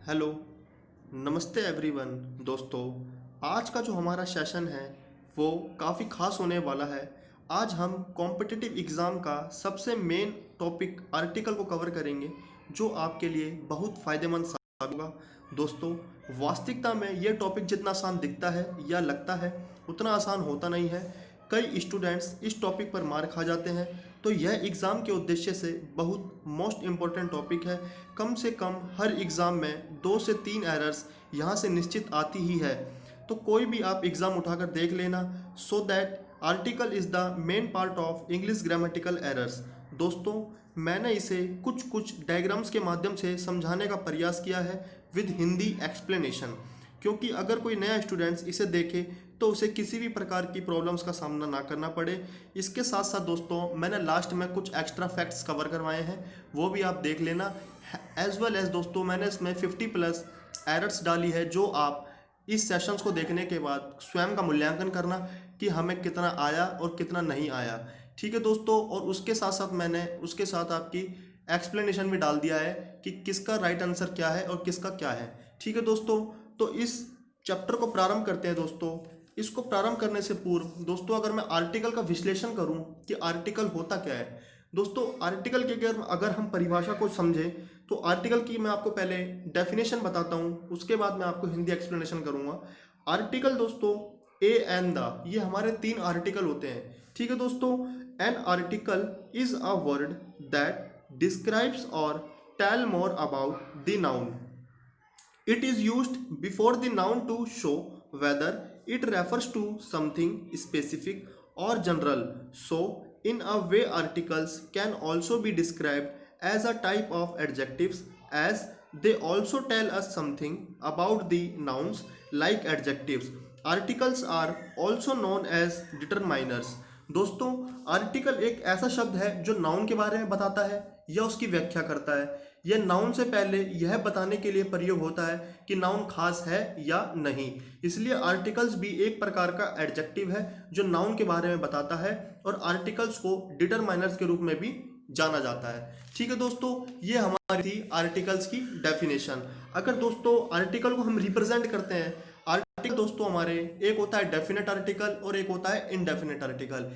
Hello, नमस्ते everyone. दोस्तों, आज का जो हमारा सेशन है वो काफ़ी खास होने वाला है। आज हम कॉम्पिटिटिव एग्ज़ाम का सबसे मेन टॉपिक आर्टिकल को कवर करेंगे जो आपके लिए बहुत फ़ायदेमंद साबित होगा। दोस्तों, वास्तविकता में ये टॉपिक जितना आसान दिखता है या लगता है उतना आसान होता नहीं है। कई स्टूडेंट्स इस टॉपिक पर मार खा जाते हैं, तो यह एग्ज़ाम के उद्देश्य से बहुत मोस्ट इम्पॉर्टेंट टॉपिक है। कम से कम हर एग्ज़ाम में 2 से 3 एरर्स यहाँ से निश्चित आती ही है। तो कोई भी आप एग्ज़ाम उठाकर देख लेना, so that article is the main part of English grammatical errors. दोस्तों, मैंने इसे कुछ कुछ डायग्राम्स के माध्यम से समझाने का प्रयास किया है विद हिंदी एक्सप्लेनेशन, क्योंकि अगर कोई नया स्टूडेंट्स इसे देखे तो उसे किसी भी प्रकार की प्रॉब्लम्स का सामना ना करना पड़े। इसके साथ साथ दोस्तों, मैंने लास्ट में कुछ एक्स्ट्रा फैक्ट्स कवर करवाए हैं, वो भी आप देख लेना। एज वेल एज दोस्तों, मैंने इसमें 50+ एरर्स डाली है जो आप इस सेशंस को देखने के बाद स्वयं का मूल्यांकन करना कि हमें कितना आया और कितना नहीं आया। ठीक है दोस्तों, और उसके साथ साथ मैंने उसके साथ आपकी एक्सप्लेनेशन भी डाल दिया है कि किसका राइट आंसर क्या है और किसका क्या है। ठीक है दोस्तों, तो इस चैप्टर को प्रारंभ करते हैं। दोस्तों, इसको प्रारंभ करने से पूर्व दोस्तों, अगर मैं आर्टिकल का विश्लेषण करूं कि आर्टिकल होता क्या है। दोस्तों, आर्टिकल की अगर हम परिभाषा को समझें तो आर्टिकल की मैं आपको पहले डेफिनेशन बताता हूं, उसके बाद मैं आपको हिंदी एक्सप्लेनेशन करूंगा। आर्टिकल दोस्तों, ए एंड द, ये हमारे 3 आर्टिकल होते हैं। ठीक है दोस्तों, an article is a word that describes और tell more about the noun. It is used before the noun to show whether it refers to something specific or general. So, in a way, articles can also be described as a type of adjectives, as they also tell us something about the nouns like adjectives. Articles are also known as determiners. दोस्तों, article एक ऐसा शब्द है जो noun के बारे में बताता है या उसकी व्याख्या करता है। यह नाउन से पहले यह बताने के लिए प्रयोग होता है कि नाउन खास है या नहीं। इसलिए आर्टिकल्स भी एक प्रकार का एडजेक्टिव है जो नाउन के बारे में बताता है, और आर्टिकल्स को डिटरमाइनर्स के रूप में भी जाना जाता है। ठीक है दोस्तों, ये हमारी थी आर्टिकल्स की डेफिनेशन। अगर दोस्तों आर्टिकल को हम रिप्रेजेंट करते हैं, आर्टिकल दोस्तों हमारे एक होता है डेफिनेट आर्टिकल और एक होता है इनडेफिनेट आर्टिकल।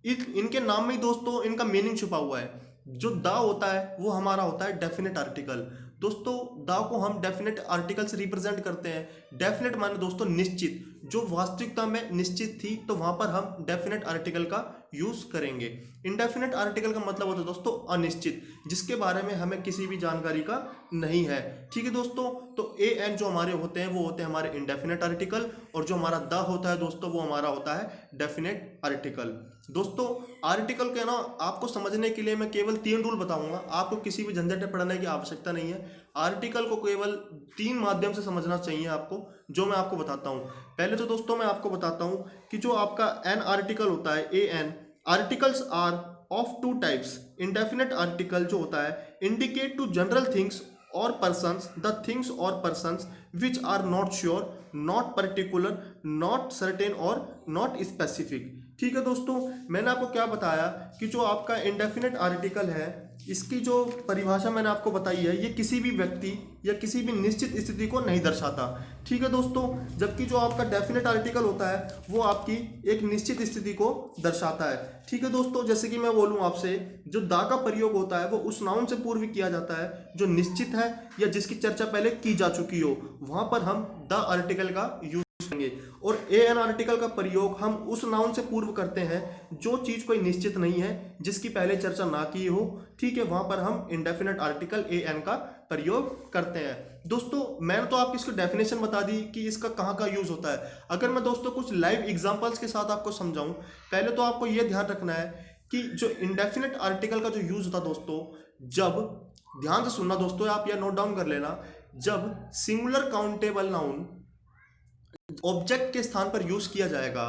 इनके नाम में ही दोस्तों इनका मीनिंग छुपा हुआ है। जो द होता है वो हमारा होता है डेफिनेट आर्टिकल। दोस्तों, द को हम डेफिनेट आर्टिकल से रिप्रेजेंट करते हैं। डेफिनेट माने दोस्तों निश्चित, जो वास्तविकता में निश्चित थी, तो वहां पर हम डेफिनेट आर्टिकल का यूज करेंगे। इनडेफिनेट आर्टिकल का मतलब होता है दोस्तों अनिश्चित, जिसके बारे में हमें किसी भी जानकारी का नहीं है। ठीक है दोस्तों, तो ए एन जो हमारे होते हैं वो होते हैं हमारे इनडेफिनेट आर्टिकल, और जो हमारा द होता है दोस्तों वो हमारा होता है डेफिनेट आर्टिकल। दोस्तों, आर्टिकल के ना आपको समझने के लिए मैं केवल 3 रूल बताऊंगा, आपको किसी भी झंझट में पढ़ने की आवश्यकता नहीं है। आर्टिकल को केवल 3 माध्यम से समझना चाहिए आपको, जो मैं आपको बताता हूं। पहले तो दोस्तों मैं आपको बताता हूं कि जो आपका एन आर्टिकल होता है, A an, articles are of 2 types. Indefinite article जो होता है इंडिकेट टू जनरल थिंग्स और persons, the things or persons which are not sure, not particular, not certain और not specific। ठीक है दोस्तों, मैंने आपको क्या बताया कि जो आपका इंडेफिनेट आर्टिकल है, इसकी जो परिभाषा मैंने आपको बताई है, ये किसी भी व्यक्ति या किसी भी निश्चित स्थिति को नहीं दर्शाता। ठीक है दोस्तों, जबकि जो आपका डेफिनेट आर्टिकल होता है वो आपकी एक निश्चित स्थिति को दर्शाता है। ठीक है दोस्तों, जैसे कि मैं बोलूं आपसे, जो दा का प्रयोग होता है वो उस नाउन से पूर्व किया जाता है जो निश्चित है या जिसकी चर्चा पहले की जा चुकी हो, वहां पर हम द आर्टिकल का यूज करेंगे। और ए एन आर्टिकल का प्रयोग हम उस नाउन से पूर्व करते हैं जो चीज कोई निश्चित नहीं है, जिसकी पहले चर्चा ना की हो। ठीक है, वहां पर हम इंडेफिनेट आर्टिकल ए एन का प्रयोग करते हैं। दोस्तों, मैंने तो आपकी इसको डेफिनेशन बता दी कि इसका कहाँ का यूज होता है। अगर मैं दोस्तों कुछ लाइव एग्जांपल्स के साथ आपको समझाऊं, पहले तो आपको यह ध्यान रखना है कि जो इंडेफिनेट आर्टिकल का जो यूज होता दोस्तों, जब, ध्यान से सुनना दोस्तों, आप यह नोट डाउन कर लेना, जब सिंगुलर काउंटेबल नाउन ऑब्जेक्ट के स्थान पर यूज किया जाएगा,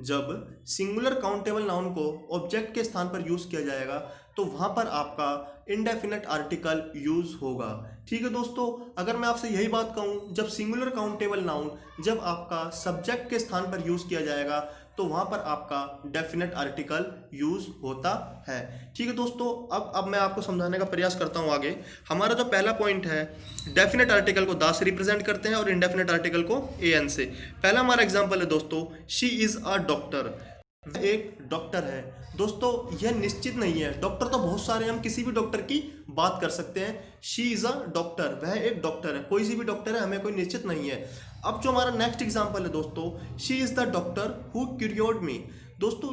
जब सिंगुलर काउंटेबल नाउन को ऑब्जेक्ट के स्थान पर यूज किया जाएगा, तो वहां पर आपका इंडेफिनेट आर्टिकल यूज होगा। ठीक है दोस्तों, अगर मैं आपसे यही बात कहूं, जब सिंगुलर काउंटेबल नाउन जब आपका सब्जेक्ट के स्थान पर यूज किया जाएगा, तो वहां पर आपका डेफिनेट आर्टिकल यूज होता है। ठीक है दोस्तों, अब मैं आपको समझाने का प्रयास करता हूं आगे। हमारा जो पहला पॉइंट है, डेफिनेट आर्टिकल को द से रिप्रेजेंट करते हैं और इनडेफिनेट आर्टिकल को एन से। पहला हमारा एग्जांपल है दोस्तों, शी इज अ डॉक्टर, वह एक डॉक्टर है। दोस्तों यह निश्चित नहीं है, डॉक्टर तो बहुत सारे, हम किसी भी डॉक्टर की बात कर सकते हैं। शी इज अ डॉक्टर, वह एक डॉक्टर है, कोई सी भी डॉक्टर है, हमें कोई निश्चित नहीं है। अब जो हमारा नेक्स्ट एग्जांपल है दोस्तों, she is the doctor who cured me. दोस्तों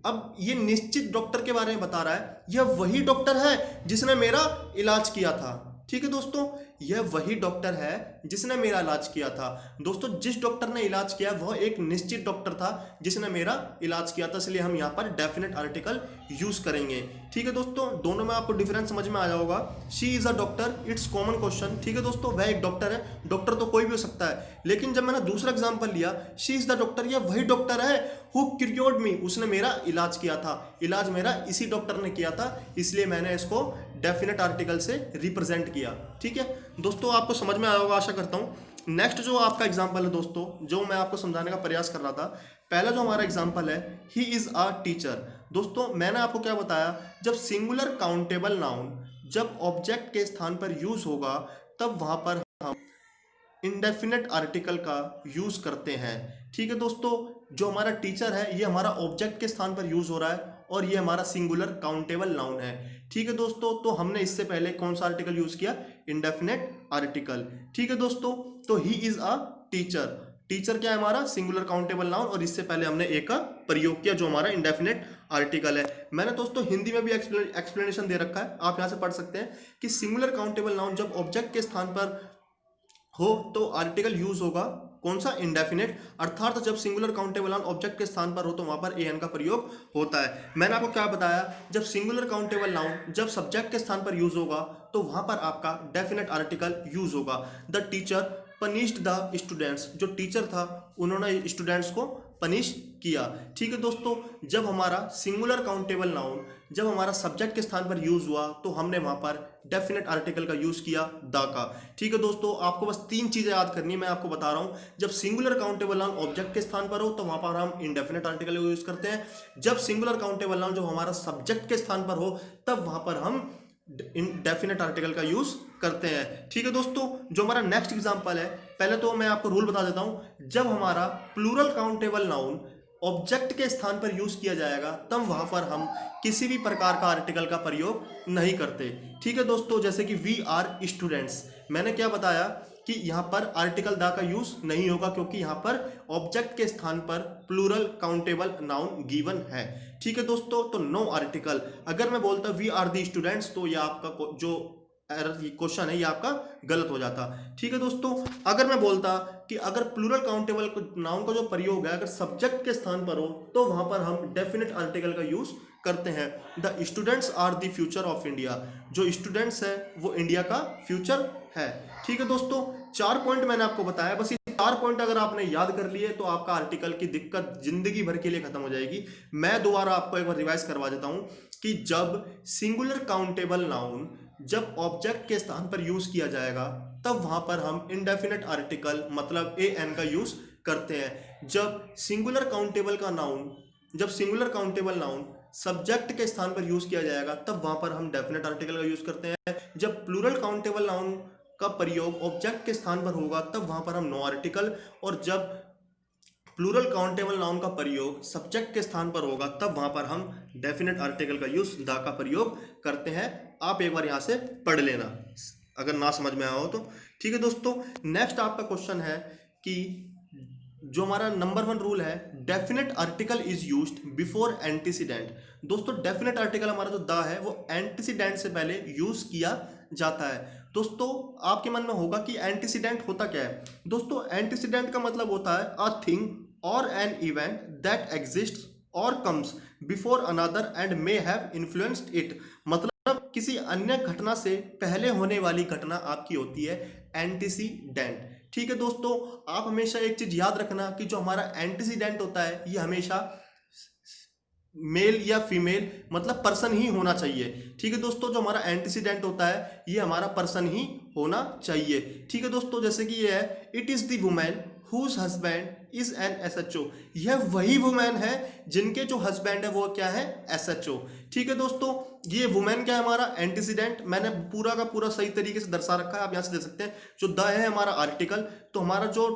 अब ये निश्चित डॉक्टर के बारे में बता रहा है, यह वही डॉक्टर है जिसने मेरा इलाज किया था। ठीक है दोस्तों, यह वही डॉक्टर है जिसने मेरा इलाज किया था। दोस्तों जिस डॉक्टर ने इलाज किया वह एक निश्चित डॉक्टर था जिसने मेरा इलाज किया था, इसलिए हम यहाँ पर डेफिनेट आर्टिकल यूज करेंगे। ठीक है दोस्तों, दोनों में आपको डिफरेंस समझ में आ जाओगा। She is a doctor, it's common question. ठीक है दोस्तों, वह एक डॉक्टर है, डॉक्टर तो कोई भी हो सकता है, लेकिन जब मैंने दूसरा एग्जाम्पल लिया, शी इज द डॉक्टर, यह वही डॉक्टर है हु क्यूर्ड मी, उसने मेरा इलाज किया था, इलाज मेरा इसी डॉक्टर ने किया था, इसलिए मैंने इसको डेफिनेट आर्टिकल से रिप्रेजेंट किया। ठीक है दोस्तों, आपको समझ में आया होगा आशा करता हूं। नेक्स्ट जो आपका एग्जांपल है दोस्तों, जो मैं आपको समझाने का प्रयास कर रहा था, पहला जो हमारा एग्जांपल है, ही इज अ टीचर। दोस्तों मैंने आपको क्या बताया, जब सिंगुलर काउंटेबल नाउन जब ऑब्जेक्ट के स्थान पर यूज होगा तब वहां पर हम इंडेफिनेट आर्टिकल का यूज करते हैं। ठीक है दोस्तों, जो हमारा टीचर है ये हमारा ऑब्जेक्ट के स्थान पर यूज हो रहा है और ये हमारा सिंगुलर काउंटेबल नाउन है। ठीक है दोस्तों, तो हमने इससे पहले कौन सा आर्टिकल यूज किया, इंडेफिनेट आर्टिकल। ठीक है दोस्तों, तो ही इज अ टीचर, टीचर क्या है हमारा सिंगुलर काउंटेबल नाउन, और इससे पहले हमने ए का प्रयोग किया जो हमारा इंडेफिनेट आर्टिकल है। मैंने दोस्तों हिंदी में भी एक्सप्लेनेशन दे रखा है, आप यहां से पढ़ सकते हैं कि सिंगुलर काउंटेबल नाउन जब ऑब्जेक्ट के स्थान पर हो तो आर्टिकल यूज होगा कौन सा, इंडेफिनेट, अर्थात जब सिंगुलर काउंटेबल नाउन ऑब्जेक्ट के स्थान पर हो तो वहां पर एन का प्रयोग होता है। मैंने आपको क्या बताया, जब सिंगुलर काउंटेबल नाउन जब सब्जेक्ट के स्थान पर यूज होगा तो वहां पर आपका डेफिनेट आर्टिकल यूज होगा। The teacher punished the students, जो टीचर था उन्होंने स्टूडेंट्स को पनिश किया। ठीक है दोस्तों, जब हमारा सिंगुलर काउंटेबल नाउन जब हमारा सब्जेक्ट के स्थान पर यूज हुआ तो हमने वहां पर डेफिनेट आर्टिकल का यूज किया, द का। ठीक है दोस्तों, आपको बस तीन चीजें याद करनी है, मैं आपको बता रहा हूं। जब सिंगुलर काउंटेबल नाउन ऑब्जेक्ट के स्थान पर हो तो वहां पर हम इंडेफिनेट आर्टिकल का यूज करते हैं। जब सिंगुलर काउंटेबल नाउन जब हमारा सब्जेक्ट के स्थान पर हो तब वहां पर हम डेफिनेट आर्टिकल का यूज करते हैं। ठीक है दोस्तों, जो हमारा नेक्स्ट एग्जांपल है, पहले तो मैं आपको रूल बता देता हूं। जब हमारा प्लूरल काउंटेबल नाउन ऑब्जेक्ट के स्थान पर यूज किया जाएगा तब वहां पर हम किसी भी प्रकार का आर्टिकल का प्रयोग नहीं करते। ठीक है दोस्तों, जैसे कि वी आर स्टूडेंट्स, मैंने क्या बताया कि यहां पर आर्टिकल द का यूज नहीं होगा क्योंकि यहां पर ऑब्जेक्ट के स्थान पर प्लूरल काउंटेबल नाउन गिवन है। ठीक है दोस्तों, तो नो आर्टिकल। अगर मैं बोलता वी आर दी स्टूडेंट्स तो यह आपका जो क्वेश्चन है ये आपका गलत हो जाता। ठीक है दोस्तों, अगर मैं बोलता कि अगर प्लूरल काउंटेबल नाउन का जो प्रयोग है अगर सब्जेक्ट के स्थान पर हो तो वहां पर हम डेफिनेट आर्टिकल का यूज करते हैं। The students are the future of India, जो स्टूडेंट्स है वो इंडिया का फ्यूचर है। ठीक है दोस्तों, 4 पॉइंट मैंने आपको बताया, बस ये 4 पॉइंट अगर आपने याद कर लिए तो आपका आर्टिकल की दिक्कत जिंदगी भर के लिए खत्म हो जाएगी। मैं दोबारा आपको एक बार रिवाइज करवा देता हूं कि जब सिंगुलर काउंटेबल नाउन जब ऑब्जेक्ट के स्थान पर यूज किया जाएगा तब वहां पर हम इंडेफिनेट आर्टिकल मतलब ए एन का यूज करते हैं। जब सिंगुलर काउंटेबल नाउन सब्जेक्ट के स्थान पर यूज किया जाएगा तब वहां पर हम डेफिनेट आर्टिकल का यूज करते हैं। जब प्लूरल काउंटेबल नाउन का प्रयोग ऑब्जेक्ट के स्थान पर होगा तब वहां पर हम नो आर्टिकल, और जब प्लूरल काउंटेबल नाउन का प्रयोग सब्जेक्ट के स्थान पर होगा तब वहां पर हम डेफिनेट आर्टिकल का यूज द का प्रयोग करते हैं। आप एक बार यहां से पढ़ लेना अगर ना समझ में आया हो तो। ठीक है दोस्तों, नेक्स्ट आपका क्वेश्चन है कि जो हमारा नंबर 1 रूल है, definite article is used before antecedent. दोस्तों डेफिनेट आर्टिकल हमारा जो द है वो एंटीसीडेंट से पहले यूज किया जाता है। दोस्तों आपके मन में होगा कि एंटीसीडेंट होता क्या है। दोस्तों एंटीसीडेंट का मतलब होता है अ थिंग और एन इवेंट दैट एग्जिस्ट्स और comes before another and may have influenced it. मतलब किसी अन्य घटना से पहले होने वाली घटना आपकी होती है एंटीसीडेंट। ठीक है दोस्तों, आप हमेशा एक चीज याद रखना कि जो हमारा एंटीसीडेंट होता है ये हमेशा मेल या फीमेल, मतलब पर्सन ही होना चाहिए। ठीक है दोस्तों, जो हमारा एंटीसीडेंट होता है ये हमारा पर्सन ही होना चाहिए। ठीक है दोस्तों, जैसे कि ये है, it is the women whose husband is an SHO. यह वही वुमेन है जिनके जो हस्बैंड है वो क्या है, एसएचओ। ठीक है दोस्तों, ये वुमेन क्या है, हमारा एंटीसीडेंट। मैंने पूरा का पूरा सही तरीके से दर्शा रखा है, आप यहां से देख सकते हैं। जो द है हमारा आर्टिकल, तो हमारा जो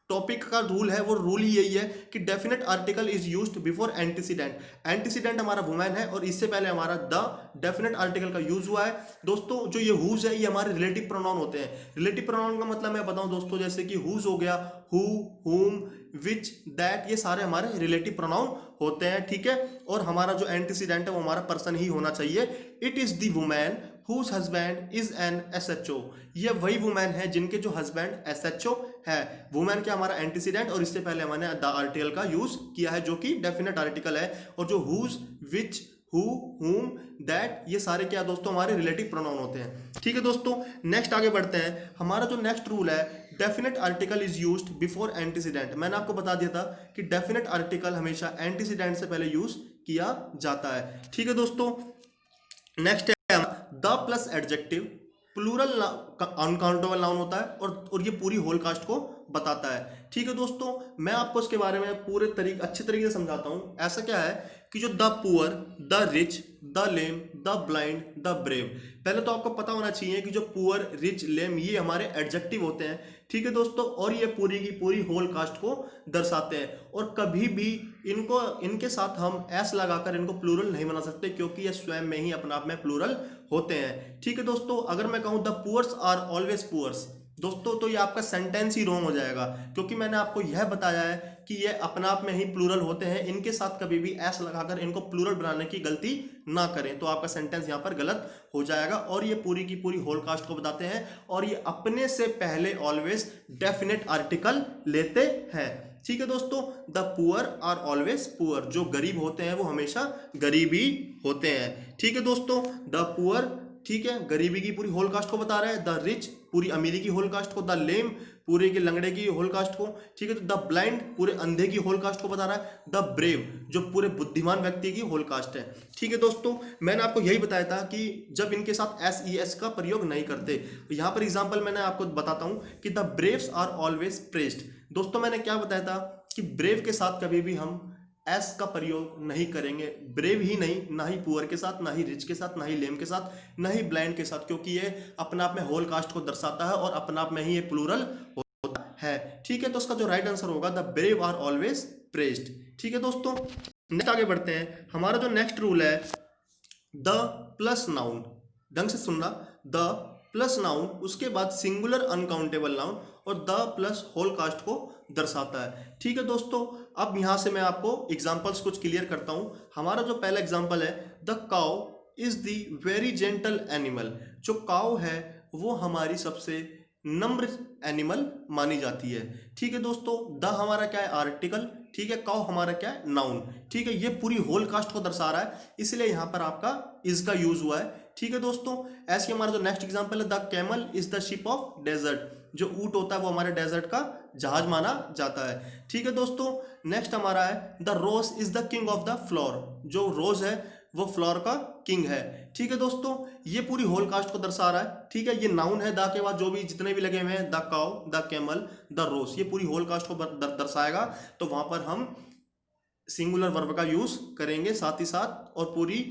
टॉपिक का रूल है वो रूल ही यही है कि definite article is used before antecedent. Antecedent हमारा वुमेन है और इससे पहले हमारा द डेफिनेट आर्टिकल का यूज हुआ है। दोस्तों जो ये हुज है ये हमारे रिलेटिव प्रोनाउन होते हैं। रिलेटिव प्रोनाउन का मतलब मैं बताऊं दोस्तों, जैसे कि हुज हो गया, हु, हुम, विच, दैट, ये सारे हमारे रिलेटिव प्रोनाउन होते हैं। ठीक है, और हमारा जो एंटीसीडेंट है वो हमारा पर्सन ही होना चाहिए। It is the women whose husband is an SHO. ये वही वुमेन है जिनके जो हस्बैंड एसएचओ है। वुमेन क्या हमारा एंटीसीडेंट, और इससे पहले हमने द आर्टिकल का यूज किया है जो कि डेफिनेट आर्टिकल है। और जो हुज, विच, हु, हुम, दैट, ये सारे क्या दोस्तों हमारे रिलेटिव प्रोनाउन होते हैं। ठीक है दोस्तों, नेक्स्ट आगे बढ़ते हैं। हमारा जो नेक्स्ट रूल है, definite article is used before antecedent. मैंने आपको बता दिया था कि डेफिनेट आर्टिकल हमेशा एंटीसीडेंट से पहले यूज किया जाता है। ठीक है दोस्तों, नेक्स्ट है the plus adjective, plural uncountable noun होता है और ये पूरी होल कास्ट को बताता है। ठीक है दोस्तों, मैं आपको इसके बारे में पूरे तरीके अच्छे तरीके से समझाता हूं। ऐसा क्या है कि जो the poor, the rich, the lame, the blind, the brave, पहले तो आपको पता होना चाहिए कि जो पुअर, रिच, लेम ये हमारे एडजेक्टिव होते हैं। ठीक है दोस्तों, और ये पूरी की पूरी होल कास्ट को दर्शाते हैं। और कभी भी इनके साथ हम एस लगाकर इनको प्लूरल नहीं बना सकते, क्योंकि ये स्वयं में ही अपने आप में प्लूरल होते हैं। ठीक है दोस्तों, अगर मैं कहूं the poors are always poors दोस्तों, तो ये आपका सेंटेंस ही रॉन्ग हो जाएगा, क्योंकि मैंने आपको यह बताया है कि ये अपने आप में ही प्लूरल होते हैं। इनके साथ कभी भी एस लगाकर इनको प्लूरल बनाने की गलती ना करें, तो आपका सेंटेंस यहाँ पर गलत हो जाएगा। और ये पूरी की पूरी होल कास्ट को बताते हैं, और ये अपने से पहले ऑलवेज डेफिनेट आर्टिकल लेते हैं। ठीक है दोस्तों, the poor are always poor, जो गरीब होते हैं वो हमेशा गरीब ही होते हैं। ठीक है दोस्तों, द पुअर, ठीक है, गरीबी की पूरी होल कास्ट को बता रहा है। द रिच पूरी अमीरी की होल कास्ट को, द लेम पूरे के लंगड़े की होल कास्ट को, ठीक है, तो द ब्लाइंड पूरे अंधे की होल कास्ट को बता रहा है। द ब्रेव जो पूरे बुद्धिमान व्यक्ति की होल कास्ट है। ठीक है दोस्तों, मैंने आपको यही बताया था कि जब इनके साथ एस ई एस का प्रयोग नहीं करते। यहाँ पर एग्जाम्पल मैंने आपको बताता हूँ कि the braves are always pressed. दोस्तों मैंने क्या बताया था कि ब्रेव के साथ कभी भी हम एस का प्रयोग नहीं करेंगे। ब्रेव ही नहीं, ना ही पुअर के साथ, ना ही रिच के साथ, ना ही लेम के साथ, ना ही ब्लाइंड के साथ, क्योंकि ये अपने आप में होल कास्ट को दर्शाता है और अपने आप में ही ये प्लूरल होता है। ठीक है, तो इसका जो राइट आंसर होगा the brave are always praised. ठीक है दोस्तों, नेक्स्ट आगे बढ़ते हैं। हमारा जो नेक्स्ट रूल है, द प्लस नाउन, ढंग से सुनना, द प्लस नाउन उसके बाद सिंगुलर अनकाउंटेबल नाउन और द प्लस होल कास्ट को दर्शाता है। ठीक है दोस्तों, अब यहां से मैं आपको एग्जांपल्स कुछ क्लियर करता हूं। हमारा जो पहला एग्जांपल है, the cow is the very gentle animal. जो काउ है वो हमारी सबसे नम्र एनिमल मानी जाती है। ठीक है दोस्तों, द हमारा क्या है, आर्टिकल, ठीक है, काउ हमारा क्या है, नाउन। ठीक है, ये पूरी होल कास्ट को दर्शा रहा है, इसलिए यहां पर आपका इज का यूज हुआ है। ठीक है दोस्तों, ऐसे हमारा जो नेक्स्ट एग्जांपल है, the camel is the ship of desert. जो ऊंट होता है वो हमारे डेजर्ट का जहाज माना जाता है। ठीक है दोस्तों, नेक्स्ट हमारा है, the rose is the king of the floor. जो रोज है वो फ्लोर का किंग है। ठीक है दोस्तों, ये पूरी होल कास्ट को दर्शा रहा है। ठीक है, ये नाउन है, द के बाद जो भी जितने भी लगे हुए हैं, the cow, the camel, the rose, ये पूरी होल कास्ट को दर्शाएगा। तो वहां पर हम सिंगुलर वर्ब का यूज करेंगे साथ ही साथ, और पूरी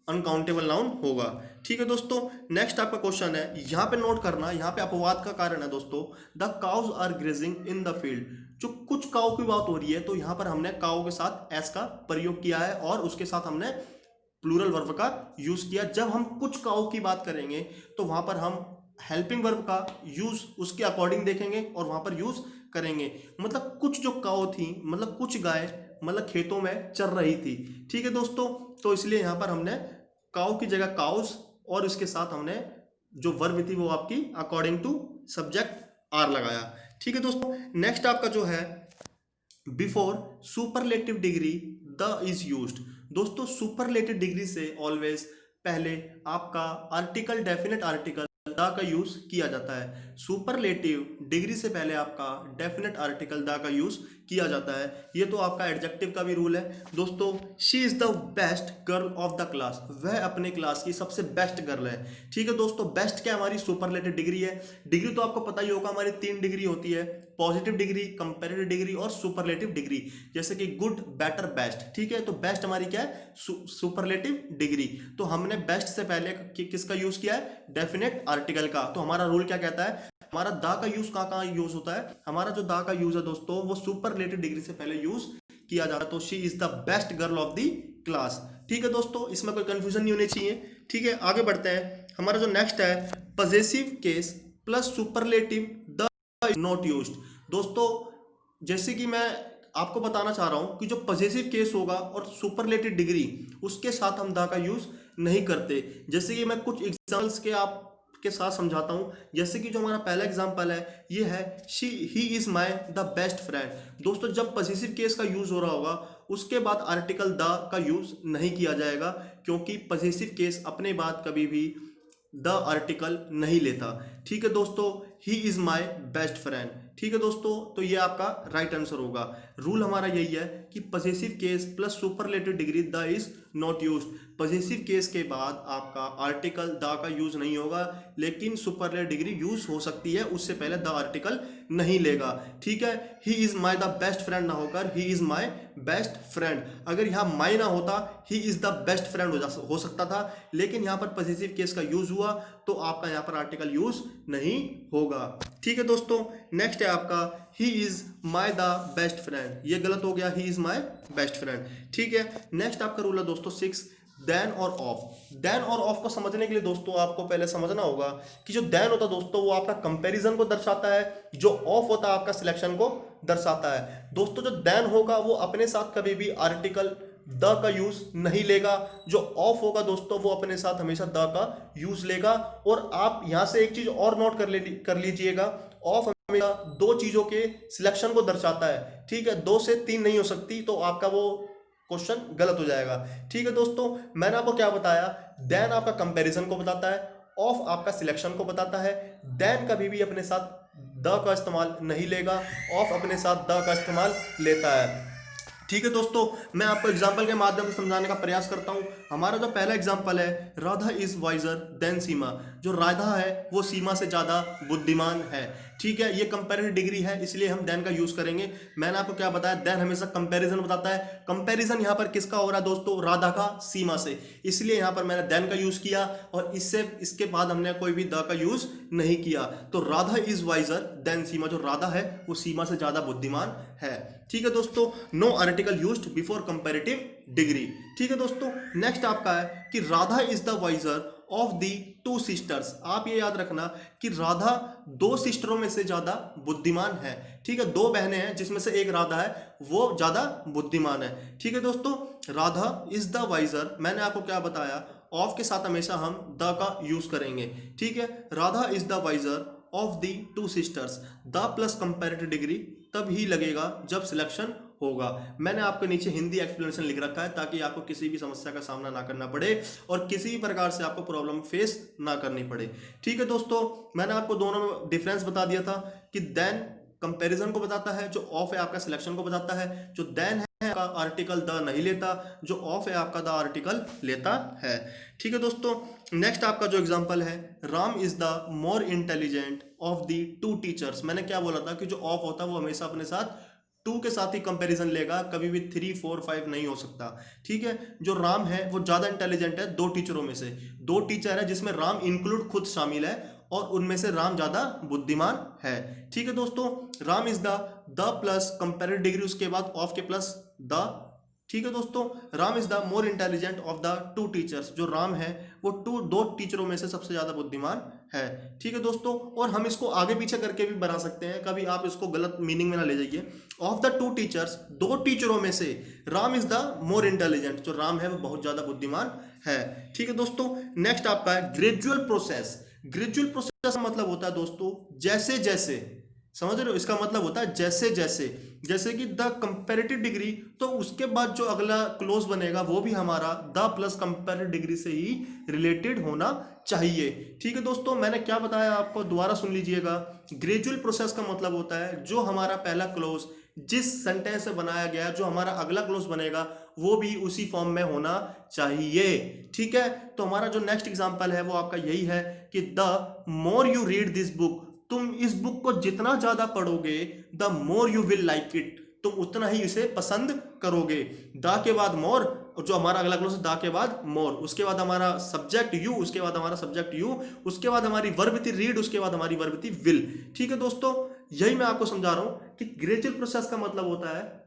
अनकाउंटेबल नाउन होगा। ठीक है दोस्तों, नेक्स्ट आपका क्वेश्चन है, यहां पे नोट करना, यहां पे अपवाद का कारण है दोस्तों, the cows are grazing in the field. जो कुछ काउ की बात हो रही है, तो यहां पर हमने काउ के साथ एस का प्रयोग किया है और उसके साथ हमने प्लूरल वर्ब का यूज किया। जब हम कुछ काउ की बात करेंगे तो वहां पर हम हेल्पिंग वर्ब का यूज उसके अकॉर्डिंग देखेंगे और वहां पर यूज करेंगे। मतलब कुछ जो काउ थी, मतलब कुछ गाय, मतलब खेतों में चर रही थी। ठीक है दोस्तों, तो इसलिए यहां पर हमने काउ की जगह काउस और इसके साथ हमने जो वर्ब थी वो आपकी अकॉर्डिंग टू सब्जेक्ट आर लगाया। ठीक है दोस्तों, नेक्स्ट आपका जो है, before superlative degree the is used. दोस्तों सुपरलेटिव डिग्री से ऑलवेज पहले आपका आर्टिकल, डेफिनेट आर्टिकल द का यूज किया जाता है। सुपरलेटिव डिग्री से पहले आपका डेफिनेट आर्टिकल द का यूज किया जाता है। ये तो आपका एडजेक्टिव का भी रूल है दोस्तों। She is the best girl of the class, वह अपने क्लास की सबसे बेस्ट गर्ल है। ठीक है दोस्तों, बेस्ट क्या हमारी सुपरलेटिव डिग्री है। डिग्री तो आपको पता ही होगा, हमारी 3 डिग्री होती है, पॉजिटिव डिग्री, कंपैरेटिव डिग्री और सुपरलेटिव डिग्री। जैसे कि गुड, बेटर, बेस्ट। ठीक है, तो बेस्ट हमारी क्या है, सुपरलेटिव डिग्री। तो हमने बेस्ट से पहले किसका यूज किया है, डेफिनेट आर्टिकल का। तो हमारा रूल क्या कहता है, हमारा दा का यूज कहाँ कहाँ यूज होता है, हमारा जो दा का यूज है दोस्तों वो सुपरलेटिव डिग्री से पहले यूज किया जाता है। तो she is the best girl of the class. ठीक है दोस्तों, इसमें कोई कंफ्यूजन नहीं होनी चाहिए। ठीक है, आगे बढ़ते हैं। हमारा जो नेक्स्ट है, possessive case plus superlative the not used. दोस्तों जैसे कि मैं आपको बताना चाह रहा हूं कि जो पजेसिव केस होगा और सुपरलेटिव डिग्री, उसके साथ हम द का यूज नहीं करते। जैसे कि मैं कुछ एग्जाम्पल्स के आप के साथ समझाता हूं। जैसे कि जो हमारा पहला एग्जांपल है ये है, he is my the best friend. दोस्तों जब पजेसिव केस का यूज हो रहा होगा उसके बाद आर्टिकल द का यूज नहीं किया जाएगा, क्योंकि पजेसिव केस अपने बाद कभी भी द आर्टिकल नहीं लेता। ठीक है दोस्तों, he is my best friend. ठीक है दोस्तों, तो ये आपका राइट आंसर होगा। रूल हमारा यही है कि possessive case plus superlative degree the is not used. Possessive case के बाद आपका आर्टिकल द का यूज नहीं होगा, लेकिन सुपरलेटिव डिग्री यूज हो सकती है, उससे पहले द आर्टिकल नहीं लेगा। ठीक है, he is my the best friend ना होकर he is my best friend. अगर यहाँ माय ना होता ही इज द बेस्ट फ्रेंड हो सकता था, लेकिन यहाँ पर पजेसिव केस का यूज हुआ तो आपका यहाँ पर आर्टिकल यूज नहीं होगा। ठीक है दोस्तों, नेक्स्ट है आपका, he is my the best friend. ये गलत हो गया, he is my best friend. ठीक है, नेक्स्ट आपका रूल है दोस्तों 6, देन और ऑफ। देन और ऑफ को समझने के लिए दोस्तों आपको पहले समझना होगा कि जो देन होता है दोस्तों वो आपका कंपैरिजन को दर्शाता है, जो ऑफ होता है आपका सिलेक्शन को दर्शाता है। दोस्तों जो देन होगा वो अपने साथ कभी भी आर्टिकल द का यूज नहीं लेगा। जो ऑफ होगा दोस्तों वो अपने साथ हमेशा द का यूज लेगा। और आप यहां से एक चीज और नोट कर लीजिएगा, ऑफ हमेशा 2 चीजों के सिलेक्शन को दर्शाता है। ठीक है, 2 से 3 नहीं हो सकती, तो आपका वो क्वेश्चन गलत हो जाएगा। ठीक है दोस्तों, मैंने आपको क्या बताया, देन आपका कंपैरिजन को बताता है, ऑफ आपका सिलेक्शन को बताता है। देन कभी भी अपने साथ द का इस्तेमाल नहीं लेगा, ऑफ अपने साथ द का इस्तेमाल लेता है। ठीक है दोस्तों, मैं आपको एग्जाम्पल के माध्यम से समझाने का प्रयास करता हूं। हमारा जो पहला एग्जाम्पल है, राधा इज वाइजर देन सीमा। जो राधा है वो सीमा से ज्यादा बुद्धिमान है। ठीक है, ये कंपैरेटिव डिग्री है, इसलिए हम देन का यूज करेंगे। मैंने आपको क्या बताया, देन हमेशा कंपैरिजन बताता है। कंपैरिजन यहाँ पर किसका हो रहा है दोस्तों, राधा का सीमा से, इसलिए यहाँ पर मैंने देन का यूज किया और इसके बाद हमने कोई भी द का यूज नहीं किया। तो राधा इज वाइजर देन सीमा, जो राधा है वो सीमा से ज्यादा बुद्धिमान है। ठीक है दोस्तों, no article used before comparative degree. ठीक है दोस्तों, नेक्स्ट आपका है कि Radha is the wiser of the 2 sisters. आप ये याद रखना कि राधा 2 सिस्टरों में से ज्यादा बुद्धिमान है। ठीक है, 2 बहनें हैं जिसमें से एक राधा है, वो ज्यादा बुद्धिमान है। ठीक है दोस्तों, राधा इज द वाइजर, मैंने आपको क्या बताया, ऑफ के साथ हमेशा हम द का यूज करेंगे। ठीक है, Radha is the wiser of the 2 sisters, the plus comparative degree तब ही लगेगा जब सिलेक्शन होगा। मैंने आपके नीचे हिंदी एक्सप्लेनेशन लिख रखा है ताकि आपको किसी भी समस्या का सामना ना करना पड़े और किसी भी प्रकार से आपको प्रॉब्लम फेस ना करनी पड़े। ठीक है दोस्तों, मैंने आपको दोनों में डिफरेंस बता दिया था कि देन कंपैरिजन को बताता है, जो ऑफ है आपका सिलेक्शन को बताता है। जो देन है आपका आर्टिकल द नहीं लेता, जो ऑफ है आपका द आर्टिकल लेता है। ठीक है दोस्तों, नेक्स्ट आपका जो एग्जांपल है, Ram is the more intelligent of the 2 teachers. मैंने क्या बोला था कि जो ऑफ होता है वो हमेशा अपने साथ 2 के साथ ही कंपैरिजन लेगा, कभी भी 3, 4, 5 नहीं हो सकता। ठीक है, जो राम है वो ज्यादा इंटेलिजेंट है 2 टीचरों में से। 2 टीचर है जिसमें राम इंक्लूड खुद शामिल है और उनमें से राम ज्यादा बुद्धिमान है। ठीक है दोस्तों, Ram is the plus comparative degree, उसके बाद ऑफ के प्लस द। ठीक है दोस्तों, Ram is the more intelligent of the 2 teachers. जो राम है वो 2 टीचरों में से सबसे ज्यादा बुद्धिमान है। ठीक है दोस्तों, और हम इसको आगे पीछे करके भी बना सकते हैं, कभी आप इसको गलत मीनिंग में ना ले जाइए। ऑफ द 2 टीचर्स, 2 टीचरों में से Ram is the more intelligent, जो राम है वो बहुत ज्यादा बुद्धिमान है। ठीक है दोस्तों, नेक्स्ट आपका है ग्रेजुअल प्रोसेस। ग्रेजुअल प्रोसेस का मतलब होता है दोस्तों जैसे जैसे समझ रहे हो? इसका मतलब होता है जैसे जैसे, जैसे कि द कंपैरेटिव डिग्री, तो उसके बाद जो अगला क्लोज बनेगा वो भी हमारा द प्लस कंपैरेटिव डिग्री से ही रिलेटेड होना चाहिए। ठीक है दोस्तों, मैंने क्या बताया आपको, दोबारा सुन लीजिएगा। ग्रेजुअल प्रोसेस का मतलब होता है जो हमारा पहला क्लोज जिस सेंटेंस से बनाया गया, जो हमारा अगला क्लोज बनेगा वो भी उसी फॉर्म में होना चाहिए। ठीक है, तो हमारा जो नेक्स्ट एग्जांपल है वो आपका यही है कि the more you read this book, तुम इस बुक को जितना ज्यादा पढ़ोगे the more you will like it, तुम उतना ही इसे पसंद करोगे। द के बाद मोर, जो हमारा अगला क्लोज है द के बाद मोर, उसके बाद हमारा सब्जेक्ट यू, उसके बाद हमारा सब्जेक्ट यू, उसके बाद हमारी वर्ब थी रीड, उसके बाद हमारी वर्ब थी विल। ठीक है दोस्तों, यही मैं आपको समझा रहा हूं कि ग्रेजुअल प्रोसेस का मतलब होता है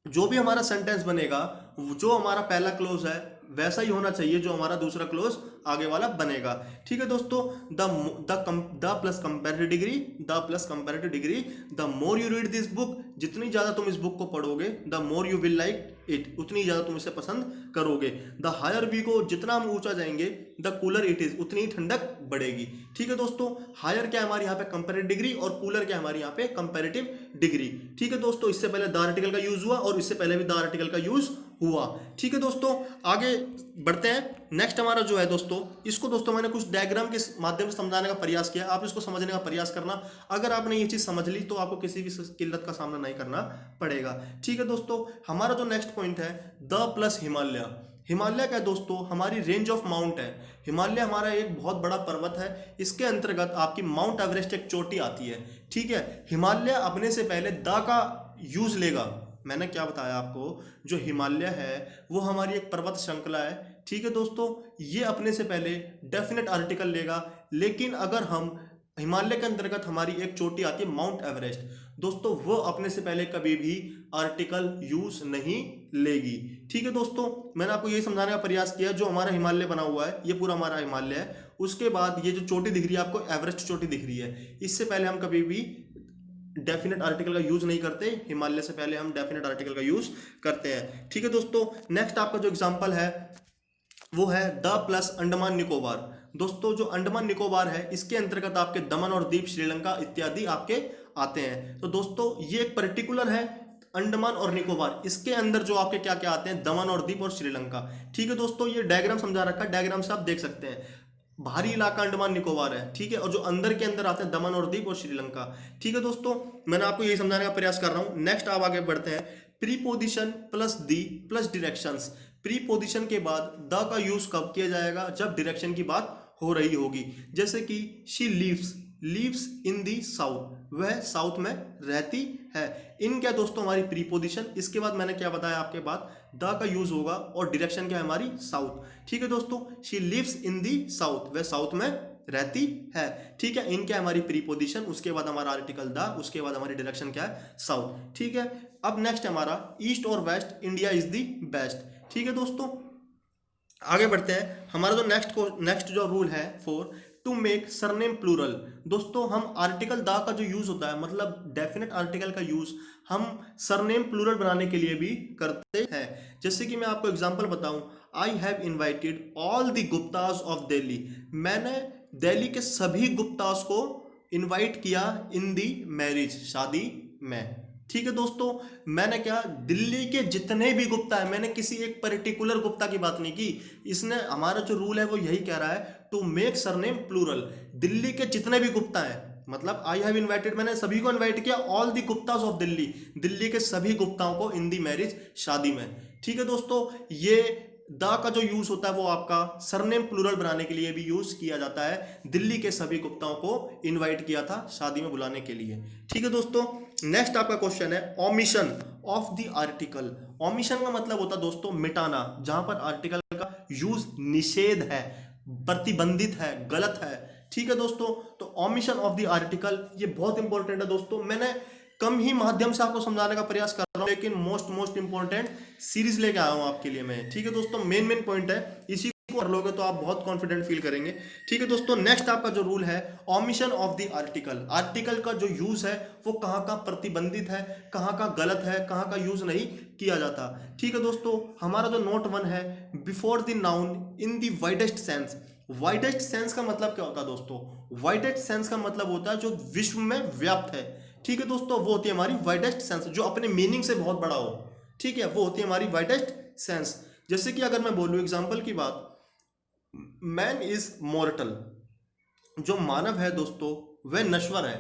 जो भी हमारा सेंटेंस बनेगा, जो हमारा पहला क्लोज है वैसा ही होना चाहिए जो हमारा दूसरा क्लोज आगे वाला बनेगा। ठीक है दोस्तों, the plus comparative degree, the plus comparative degree, the more you read this book, जितनी ज्यादा तुम इस बुक को पढ़ोगे the more you will like it, उतनी ज्यादा तुम इसे पसंद करोगे। द हायर वी गो, जितना हम ऊंचा जाएंगे द कूलर इट इज, उतनी ही ठंडक बढ़ेगी। ठीक है दोस्तों, हायर क्या हमारे यहाँ पे कंपैरेटिव डिग्री और कूलर क्या हमारे यहाँ पे कंपैरेटिव डिग्री। ठीक है दोस्तों, इससे पहले द आर्टिकल का यूज हुआ और इससे पहले भी द आर्टिकल का यूज हुआ। ठीक है दोस्तों, आगे बढ़ते हैं। नेक्स्ट हमारा जो है दोस्तों, इसको दोस्तों मैंने कुछ डायग्राम के माध्यम से समझाने का प्रयास किया, आप इसको समझने का प्रयास करना। अगर आपने ये चीज समझ ली तो आपको किसी भी किल्लत का सामना नहीं करना पड़ेगा। ठीक है दोस्तों, हमारा जो नेक्स्ट पॉइंट है द प्लस हिमालय। हिमालय क्या है दोस्तों, हमारी रेंज ऑफ माउंट है। हिमालय हमारा एक बहुत बड़ा पर्वत है, इसके अंतर्गत आपकी माउंट एवरेस्ट एक चोटी आती है। ठीक है, हिमालय अपने से पहले द का यूज लेगा। मैंने क्या बताया आपको, जो हिमालय है वो हमारी एक पर्वत श्रृंखला है। ठीक है दोस्तों, ये अपने से पहले डेफिनेट आर्टिकल लेगा, लेकिन अगर हम हिमालय के अंतर्गत हमारी एक चोटी आती है माउंट एवरेस्ट, दोस्तों वो अपने से पहले कभी भी आर्टिकल यूज नहीं लेगी। ठीक है दोस्तों, मैंने आपको यही समझाने का प्रयास किया, जो हमारा हिमालय बना हुआ है ये पूरा हमारा हिमालय है, उसके बाद ये जो चोटी दिख रही है आपको एवरेस्ट चोटी दिख रही है, इससे पहले हम कभी भी डेफिनेट आर्टिकल का यूज नहीं करते, हिमालय से पहले हम डेफिनेट आर्टिकल का यूज करते हैं। ठीक है दोस्तों, नेक्स्ट आपका जो एग्जांपल है वो है द प्लस अंडमान निकोबार। दोस्तों जो अंडमान निकोबार है इसके अंतर्गत आपके दमन और दीप, श्रीलंका इत्यादि आपके आते हैं। तो दोस्तों ये एक पर्टिकुलर है अंडमान और निकोबार, इसके अंदर जो आपके क्या क्या आते हैं, दमन और दीप और श्रीलंका। ठीक है दोस्तों, ये डायग्राम समझा रखा है, डायग्राम से आप देख सकते हैं बाहरी इलाका अंडमान निकोबार है। ठीक है, और जो अंदर के अंदर आते हैं दमन और दीप और श्रीलंका। ठीक है दोस्तों, मैंने आपको यही समझाने का प्रयास कर रहा हूं। नेक्स्ट आप आगे बढ़ते हैं, प्रीपोजिशन प्लस दी प्लस डायरेक्शंस। प्रीपोजिशन के बाद द का यूज कब किया जाएगा, जब डायरेक्शन की बात हो रही होगी। जैसे कि she lives, lives in the south, वह साउथ में रहती है। इन क्या दोस्तों हमारी प्रीपोजिशन, इसके बाद मैंने क्या बताया आपके बाद द का यूज होगा और डायरेक्शन क्या है हमारी साउथ। ठीक है दोस्तों, she lives in the south, वह साउथ में रहती है। ठीक है, इन क्या है हमारी प्रीपोजिशन, उसके बाद हमारा आर्टिकल द, उसके बाद हमारी डायरेक्शन क्या है साउथ। ठीक है, अब नेक्स्ट हमारा ईस्ट और west, India is the best. ठीक है दोस्तों, आगे बढ़ते हैं। हमारा जो नेक्स्ट जो रूल है for, to make surname plural. दोस्तों हम आर्टिकल द का जो यूज होता है, मतलब डेफिनेट आर्टिकल का यूज हम सरनेम प्लूरल बनाने के लिए भी करते हैं। जैसे कि मैं आपको एग्जांपल बताऊं, I have invited all the Guptas of Delhi, मैंने दिल्ली के सभी गुप्तास को इनवाइट किया इन दी मैरिज, शादी में। ठीक है दोस्तों, मैंने क्या दिल्ली के जितने भी गुप्ता है, मैंने किसी एक पर्टिकुलर गुप्ता की बात नहीं की। इसने हमारा जो रूल है वो यही कह रहा है to make surname plural, Delhi के जितने भी गुप्ता है, मतलब आई हैव इनवाइटेड, मैंने सभी को इनवाइट किया, all the Guptas of Delhi, Delhi के सभी गुप्ताओं को इन दी मैरिज, शादी में। ठीक है दोस्तों, ये द का जो यूज होता है वो आपका सरनेम प्लूरल बनाने के लिए भी यूज किया जाता है, दिल्ली के सभी गुप्ताओं को इनवाइट किया था शादी में बुलाने के लिए। ठीक है दोस्तों, नेक्स्ट आपका क्वेश्चन है omission of the article. Omission का मतलब होता है दोस्तों मिटाना, जहां पर आर्टिकल का यूज निषेध है, प्रतिबंधित है, गलत है। ठीक है दोस्तों, तो ओमिशन ऑफ द आर्टिकल ये बहुत इंपॉर्टेंट है दोस्तों। मैंने कम ही माध्यम से आपको समझाने का प्रयास कर रहा हूं, लेकिन मोस्ट इंपॉर्टेंट सीरीज लेके आया हूं आपके लिए मैं। ठीक है दोस्तों, मेन पॉइंट है, इसी को कर लोगे तो आप बहुत कॉन्फिडेंट फील करेंगे। ठीक है दोस्तों, नेक्स्ट आपका जो रूल है omission of the article, article का जो यूज है वो कहां का प्रतिबंधित है, कहां का गलत है, कहां का यूज नहीं किया जाता। ठीक है दोस्तों, हमारा जो नोट 1 है, before the noun in the widest sense. Widest sense का मतलब क्या होता है दोस्तों, वाइडेस्ट सेंस का मतलब होता है जो विश्व में व्याप्त है। ठीक है दोस्तों, वो होती है हमारी वाइडेस्ट सेंस, जो अपने मीनिंग से बहुत बड़ा हो। ठीक है, वो होती है हमारी वाइडेस्ट सेंस। जैसे कि अगर मैं बोलूँ एग्जाम्पल की बात, मैन इज मॉर्टल, जो मानव है दोस्तों वह नश्वर है।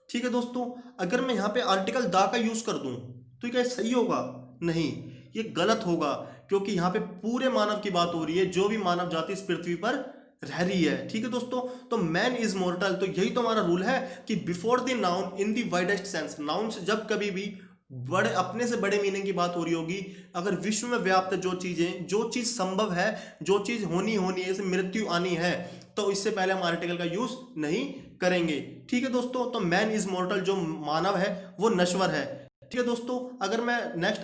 ठीक है दोस्तों, अगर मैं यहाँ पे आर्टिकल दा का यूज कर दूं तो क्या सही होगा? नहीं, ये गलत होगा, क्योंकि यहाँ पे पूरे मानव की बात हो रही है, जो भी मानव जाति इस पृथ्वी पर रह रही है। ठीक है दोस्तों, तो मैन इज मॉर्टल, तो यही तो हमारा रूल है कि before the noun in the widest sense, noun से जब कभी भी बड़े अपने से बड़े मीनिंग की बात हो रही होगी, अगर विश्व में व्याप्त जो चीजें, जो चीज संभव है, जो चीज होनी होनी है, जैसे मृत्यु आनी है, तो इससे पहले हम आर्टिकल का यूज नहीं करेंगे। ठीक है दोस्तों, तो मैन इज मॉर्टल, जो मानव है वो नश्वर है। ठीक है दोस्तों, अगर मैं नेक्स्ट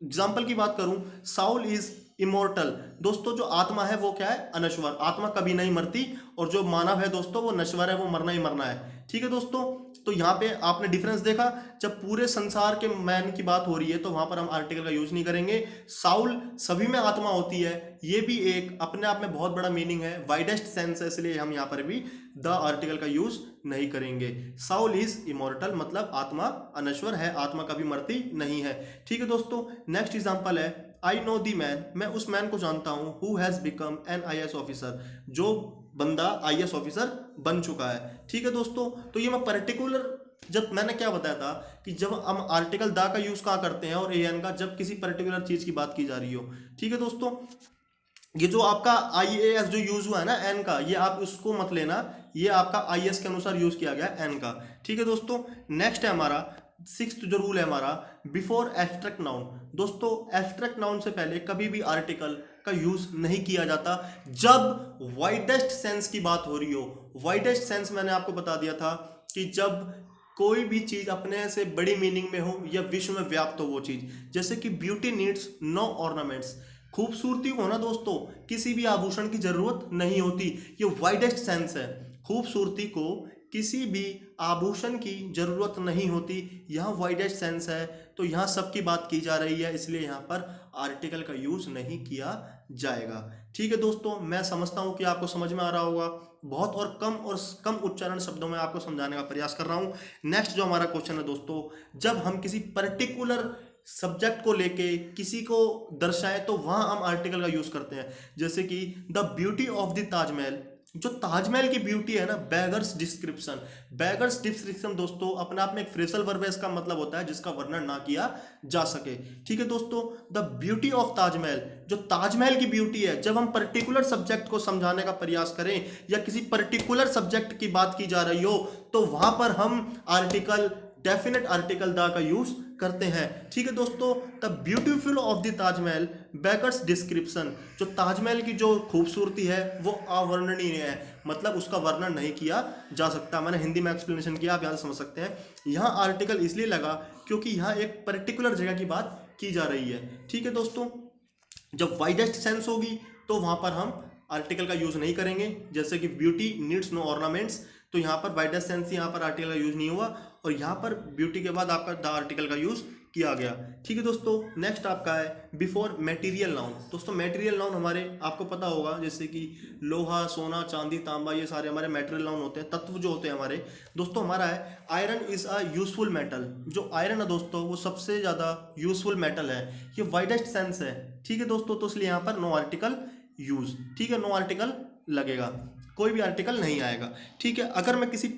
एग्जाम्पल की बात करूं, साउल इज इमोर्टल, दोस्तों जो आत्मा है वो क्या है? अनश्वर, आत्मा कभी नहीं मरती, और जो मानव है दोस्तों वो नश्वर है, वो मरना ही मरना है। ठीक है दोस्तों, तो यहाँ पे आपने डिफरेंस देखा, जब पूरे संसार के मैन की बात हो रही है तो वहां पर हम आर्टिकल का यूज नहीं करेंगे। साउल सभी में आत्मा होती है, ये भी एक अपने आप में बहुत बड़ा मीनिंग है, वाइडेस्ट सेंस है, इसलिए हम यहाँ पर भी द आर्टिकल का यूज नहीं करेंगे। साउल इज इमोर्टल, मतलब आत्मा अनश्वर है, आत्मा कभी मरती नहीं है। ठीक है दोस्तों, नेक्स्ट एग्जांपल है आई नो दी मैन, मैं उस मैन को जानता हूं who has become an IAS officer, जो बंदा आईएएस ऑफिसर बन चुका है। ठीक है दोस्तों, तो ये मैं पर्टिकुलर, जब मैंने क्या बताया था कि जब हम आर्टिकल दा का यूज कहाँ करते हैं और एन का, जब किसी पर्टिकुलर चीज की बात की जा रही हो। ठीक है दोस्तों, ये जो आपका आईएएस जो यूज हुआ है ना एन का, ये आप उसको मत लेना, ये आपका आईएएस के अनुसार यूज किया गया एन का। ठीक है दोस्तों, नेक्स्ट है हमारा सिक्स्थ जो रूल है हमारा, बिफोर एब्स्ट्रैक्ट नाउन, दोस्तों एब्स्ट्रैक्ट नाउन से पहले कभी भी आर्टिकल का यूज नहीं किया जाता जब वाइडेस्ट सेंस की बात हो रही हो। वाइडेस्ट सेंस मैंने आपको बता दिया था कि जब कोई भी चीज अपने से बड़ी मीनिंग में हो या विश्व में व्याप्त हो वो चीज, जैसे कि ब्यूटी नीड्स नो ऑर्नामेंट्स, खूबसूरती को ना दोस्तों किसी भी आभूषण की जरूरत नहीं होती, ये वाइडेस्ट सेंस है। खूबसूरती को किसी भी आभूषण की जरूरत नहीं होती, यहाँ वाइडेस्ट सेंस है, तो यहाँ सबकी बात की जा रही है, इसलिए यहाँ पर आर्टिकल का यूज नहीं किया जाएगा। ठीक है दोस्तों, मैं समझता हूँ कि आपको समझ में आ रहा होगा, बहुत और कम उच्चारण शब्दों में आपको समझाने का प्रयास कर रहा हूँ। नेक्स्ट जो हमारा क्वेश्चन है दोस्तों, जब हम किसी पर्टिकुलर सब्जेक्ट को लेके किसी को दर्शाए तो वहां हम आर्टिकल का यूज करते हैं, जैसे कि the beauty of the Taj Mahal, जो ताजमहल की ब्यूटी है ना, बेगर्स डिस्क्रिप्शन। बेगर्स डिस्क्रिप्शन दोस्तों अपने आप में एक फ्रेजल वर्ब है, इसका मतलब होता है जिसका वर्णन ना किया जा सके। ठीक है दोस्तों, द ब्यूटी ऑफ ताजमहल, जो ताजमहल की ब्यूटी है, जब हम पर्टिकुलर सब्जेक्ट को समझाने का प्रयास करें या किसी पर्टिकुलर सब्जेक्ट की बात की जा रही हो तो वहां पर हम आर्टिकल, डेफिनेट आर्टिकल दा का यूज करते हैं। ठीक है दोस्तों, the beautiful of the Taj Mahal bakers description, जो ताजमहल की जो खूबसूरती है वो अवर्णनीय है, मतलब उसका वर्णन नहीं किया जा सकता। मैंने हिंदी में एक्सप्लेनेशन किया, आप यहाँ से समझ सकते हैं। यहाँ आर्टिकल इसलिए लगा क्योंकि यहाँ एक पर्टिकुलर जगह की बात की जा रही है। ठीक है दोस्तों, जब वाइडेस्ट सेंस होगी तो वहां पर हम आर्टिकल का यूज नहीं करेंगे, जैसे कि ब्यूटी नीड्स नो ऑर्नामेंट्स, तो यहाँ पर वाइडेस्ट सेंस, यहाँ पर आर्टिकल का यूज नहीं हुआ, और यहाँ पर ब्यूटी के बाद आपका द आर्टिकल का यूज किया गया। ठीक है दोस्तों, नेक्स्ट आपका है बिफोर मटेरियल नाउन। दोस्तों मटेरियल नाउन हमारे आपको पता होगा, जैसे कि लोहा, सोना, चांदी, तांबा, ये सारे हमारे मटेरियल नाउन होते हैं, तत्व जो होते हैं हमारे। दोस्तों हमारा है iron is a useful metal, जो आयरन है दोस्तों वो सबसे ज़्यादा यूजफुल मेटल है, ये वाइडेस्ट सेंस है। ठीक है दोस्तों, तो इसलिए यहाँ पर नो आर्टिकल यूज, ठीक है, नो आर्टिकल लगेगा, कोई भी आर्टिकल नहीं आएगा। ठीक है, अगर मैं किसी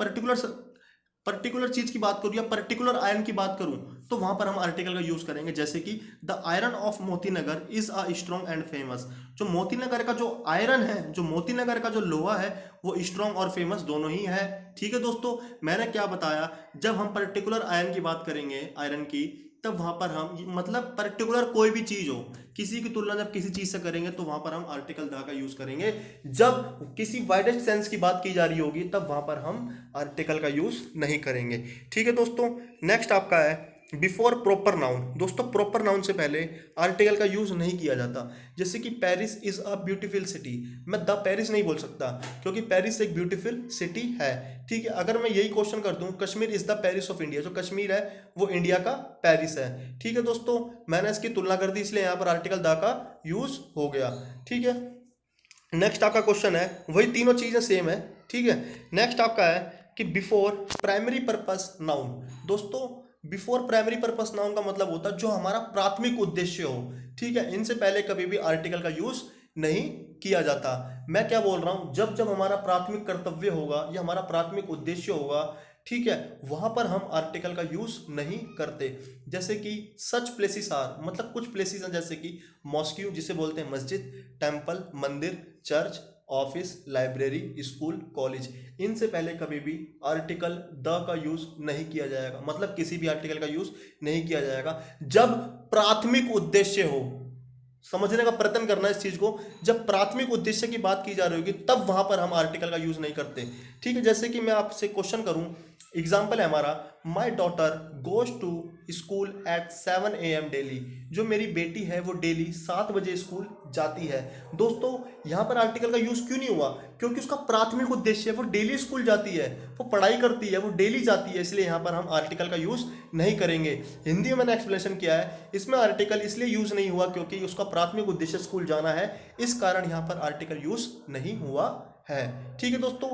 पर्टिकुलर चीज की बात करूं या पर्टिकुलर आयरन की बात करूं तो वहां पर हम आर्टिकल का यूज करेंगे, जैसे कि the iron of Motinagar is a strong and famous, जो मोतीनगर का जो आयरन है, जो मोतीनगर का जो लोहा है वो स्ट्रॉन्ग और फेमस दोनों ही है। ठीक है दोस्तों, मैंने क्या बताया, जब हम पर्टिकुलर आयरन की बात करेंगे, आयरन की, तब वहां पर हम मतलब पर्टिकुलर कोई भी चीज हो, किसी की तुलना जब किसी चीज से करेंगे तो वहां पर हम आर्टिकल द का यूज करेंगे। जब किसी वाइडेस्ट सेंस की बात की जा रही होगी तब वहां पर हम आर्टिकल का यूज नहीं करेंगे। ठीक है दोस्तों, नेक्स्ट आपका है बिफोर प्रॉपर नाउन। दोस्तों प्रॉपर नाउन से पहले आर्टिकल का यूज नहीं किया जाता, जैसे कि Paris is a beautiful city, मैं द पेरिस नहीं बोल सकता क्योंकि पेरिस एक ब्यूटीफुल सिटी है। ठीक है, अगर मैं यही क्वेश्चन कर दूं Kashmir is the Paris of India, जो कश्मीर है वो इंडिया का पेरिस है। ठीक है दोस्तों, मैंने इसकी तुलना कर दी इसलिए यहाँ पर आर्टिकल द का यूज हो गया। ठीक है, नेक्स्ट आपका क्वेश्चन है, वही तीनों चीजें सेम है। ठीक है, नेक्स्ट आपका है कि बिफोर प्राइमरी पर्पस नाउन। दोस्तों बिफोर प्राइमरी पर्पस नाउन का मतलब होता है जो हमारा प्राथमिक उद्देश्य हो, ठीक है, इनसे पहले कभी भी आर्टिकल का यूज नहीं किया जाता। मैं क्या बोल रहा हूं, जब जब हमारा प्राथमिक कर्तव्य होगा या हमारा प्राथमिक उद्देश्य होगा, ठीक है, वहां पर हम आर्टिकल का यूज नहीं करते। जैसे कि सच प्लेसेस आर, मतलब कुछ प्लेसेस हैं जैसे कि मॉस्क्यू जिसे बोलते हैं मस्जिद, टेम्पल मंदिर, church, office, library, school, college, इनसे पहले कभी भी आर्टिकल द का यूज नहीं किया जाएगा, मतलब किसी भी आर्टिकल का यूज नहीं किया जाएगा जब प्राथमिक उद्देश्य हो। समझने का प्रयत्न करना है इस चीज को, जब प्राथमिक उद्देश्य की बात की जा रही होगी तब वहां पर हम आर्टिकल का यूज नहीं करते, ठीक है। जैसे कि मैं आपसे क्वेश्चन करूं, एग्जाम्पल है हमारा, my daughter goes to school at 7 AM daily, जो मेरी बेटी है वो डेली 7 बजे स्कूल जाती है। दोस्तों यहाँ पर आर्टिकल का यूज क्यों नहीं हुआ, क्योंकि उसका प्राथमिक उद्देश्य है वो डेली स्कूल जाती है, वो पढ़ाई करती है, वो डेली जाती है, इसलिए यहाँ पर हम आर्टिकल का यूज नहीं करेंगे। हिंदी में मैंने एक्सप्लेनेशन किया है, इसमें आर्टिकल इसलिए यूज नहीं हुआ क्योंकि उसका प्राथमिक उद्देश्य स्कूल जाना है, इस कारण यहाँ पर आर्टिकल यूज नहीं हुआ है, ठीक है दोस्तों,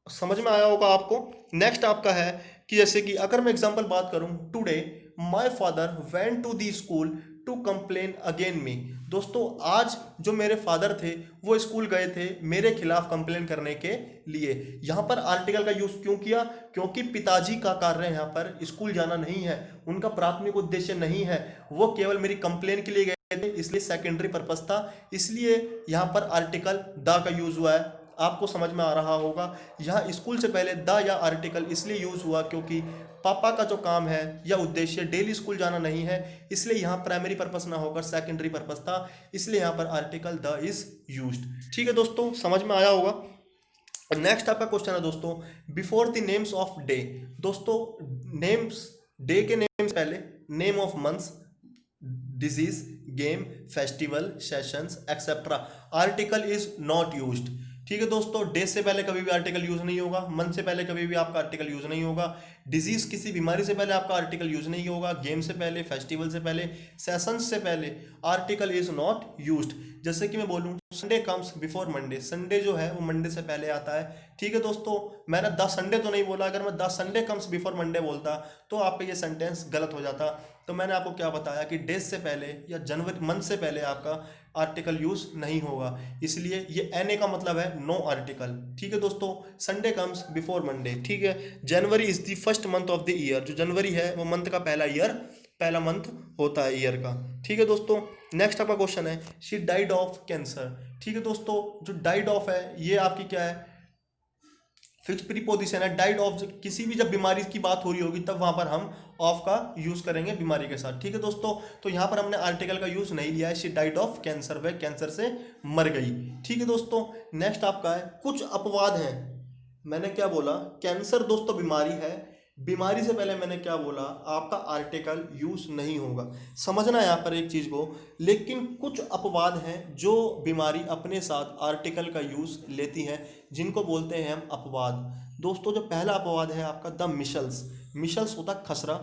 समझ में आया होगा आपको। नेक्स्ट आपका है कि जैसे कि अगर मैं एग्जांपल बात करूं, today my father went to the school to complain again me. दोस्तों आज जो मेरे फादर थे वो स्कूल गए थे मेरे खिलाफ कंप्लेन करने के लिए। यहाँ पर आर्टिकल का यूज क्यों किया, क्योंकि पिताजी का कार्य यहाँ पर स्कूल जाना नहीं है, उनका प्राथमिक उद्देश्य नहीं है, वो केवल मेरी कंप्लेन के लिए गए थे, इसलिए सेकेंडरी पर्पस था, इसलिए यहाँ पर आर्टिकल द का यूज हुआ है। आपको समझ में आ रहा होगा, यहाँ स्कूल से पहले द या आर्टिकल इसलिए यूज हुआ क्योंकि पापा का जो काम है या उद्देश्य डेली स्कूल जाना नहीं है, इसलिए यहाँ प्राइमरी पर्पस ना होकर सेकेंडरी पर्पस था, इसलिए यहाँ पर आर्टिकल द इज यूज्ड, ठीक है दोस्तों, समझ में आया होगा। नेक्स्ट आपका क्वेश्चन है दोस्तों, before the names of day. दोस्तों नेम्स, डे के नेम्स पहले name of months, disease, game, festival, sessions etcetera, article is not used, ठीक है दोस्तों। डे से पहले कभी भी आर्टिकल यूज नहीं होगा, मंथ से पहले कभी भी आपका आर्टिकल यूज नहीं होगा, डिजीज किसी बीमारी से पहले आपका आर्टिकल यूज नहीं होगा, गेम से पहले, फेस्टिवल से पहले, सेशंस से पहले आर्टिकल इज नॉट यूज्ड। जैसे कि मैं बोलूं Sunday comes before Monday, Sunday जो है वो मंडे से पहले आता है, ठीक है दोस्तों। मैंने द संडे तो नहीं बोला, अगर मैं the Sunday comes before Monday बोलता तो आपका ये सेंटेंस गलत हो जाता। तो मैंने आपको क्या बताया कि डेज से पहले या जनवरी मंथ से पहले आपका आर्टिकल यूज नहीं होगा, इसलिए ये एन ए का मतलब है नो आर्टिकल, ठीक है दोस्तों। संडे कम्स बिफोर मंडे, ठीक है। जनवरी is the first month of the year, जो जनवरी है वो मंथ का पहला मंथ होता है ईयर का, ठीक है दोस्तों। नेक्स्ट आपका क्वेश्चन है, शी डाइड ऑफ कैंसर, ठीक है दोस्तों। जो डाइड ऑफ है ये आपकी क्या है, फिक्स प्रीपोजिशन है। डाइड ऑफ, किसी भी जब बीमारी की बात हो रही होगी तब वहां पर हम ऑफ का यूज करेंगे बीमारी के साथ, ठीक है दोस्तों। तो यहां पर हमने आर्टिकल का यूज नहीं लिया है, शी डाइड ऑफ कैंसर, वह कैंसर से मर गई, ठीक है दोस्तों। नेक्स्ट आपका है, कुछ अपवाद हैं। मैंने क्या बोला, कैंसर दोस्तों बीमारी है, बीमारी से पहले मैंने क्या बोला, आपका आर्टिकल यूज नहीं होगा, समझना यहाँ पर एक चीज को। लेकिन कुछ अपवाद हैं जो बीमारी अपने साथ आर्टिकल का यूज लेती हैं, जिनको बोलते हैं हम अपवाद। दोस्तों जो पहला अपवाद है आपका द मिशल्स, मिशल्स होता है खसरा,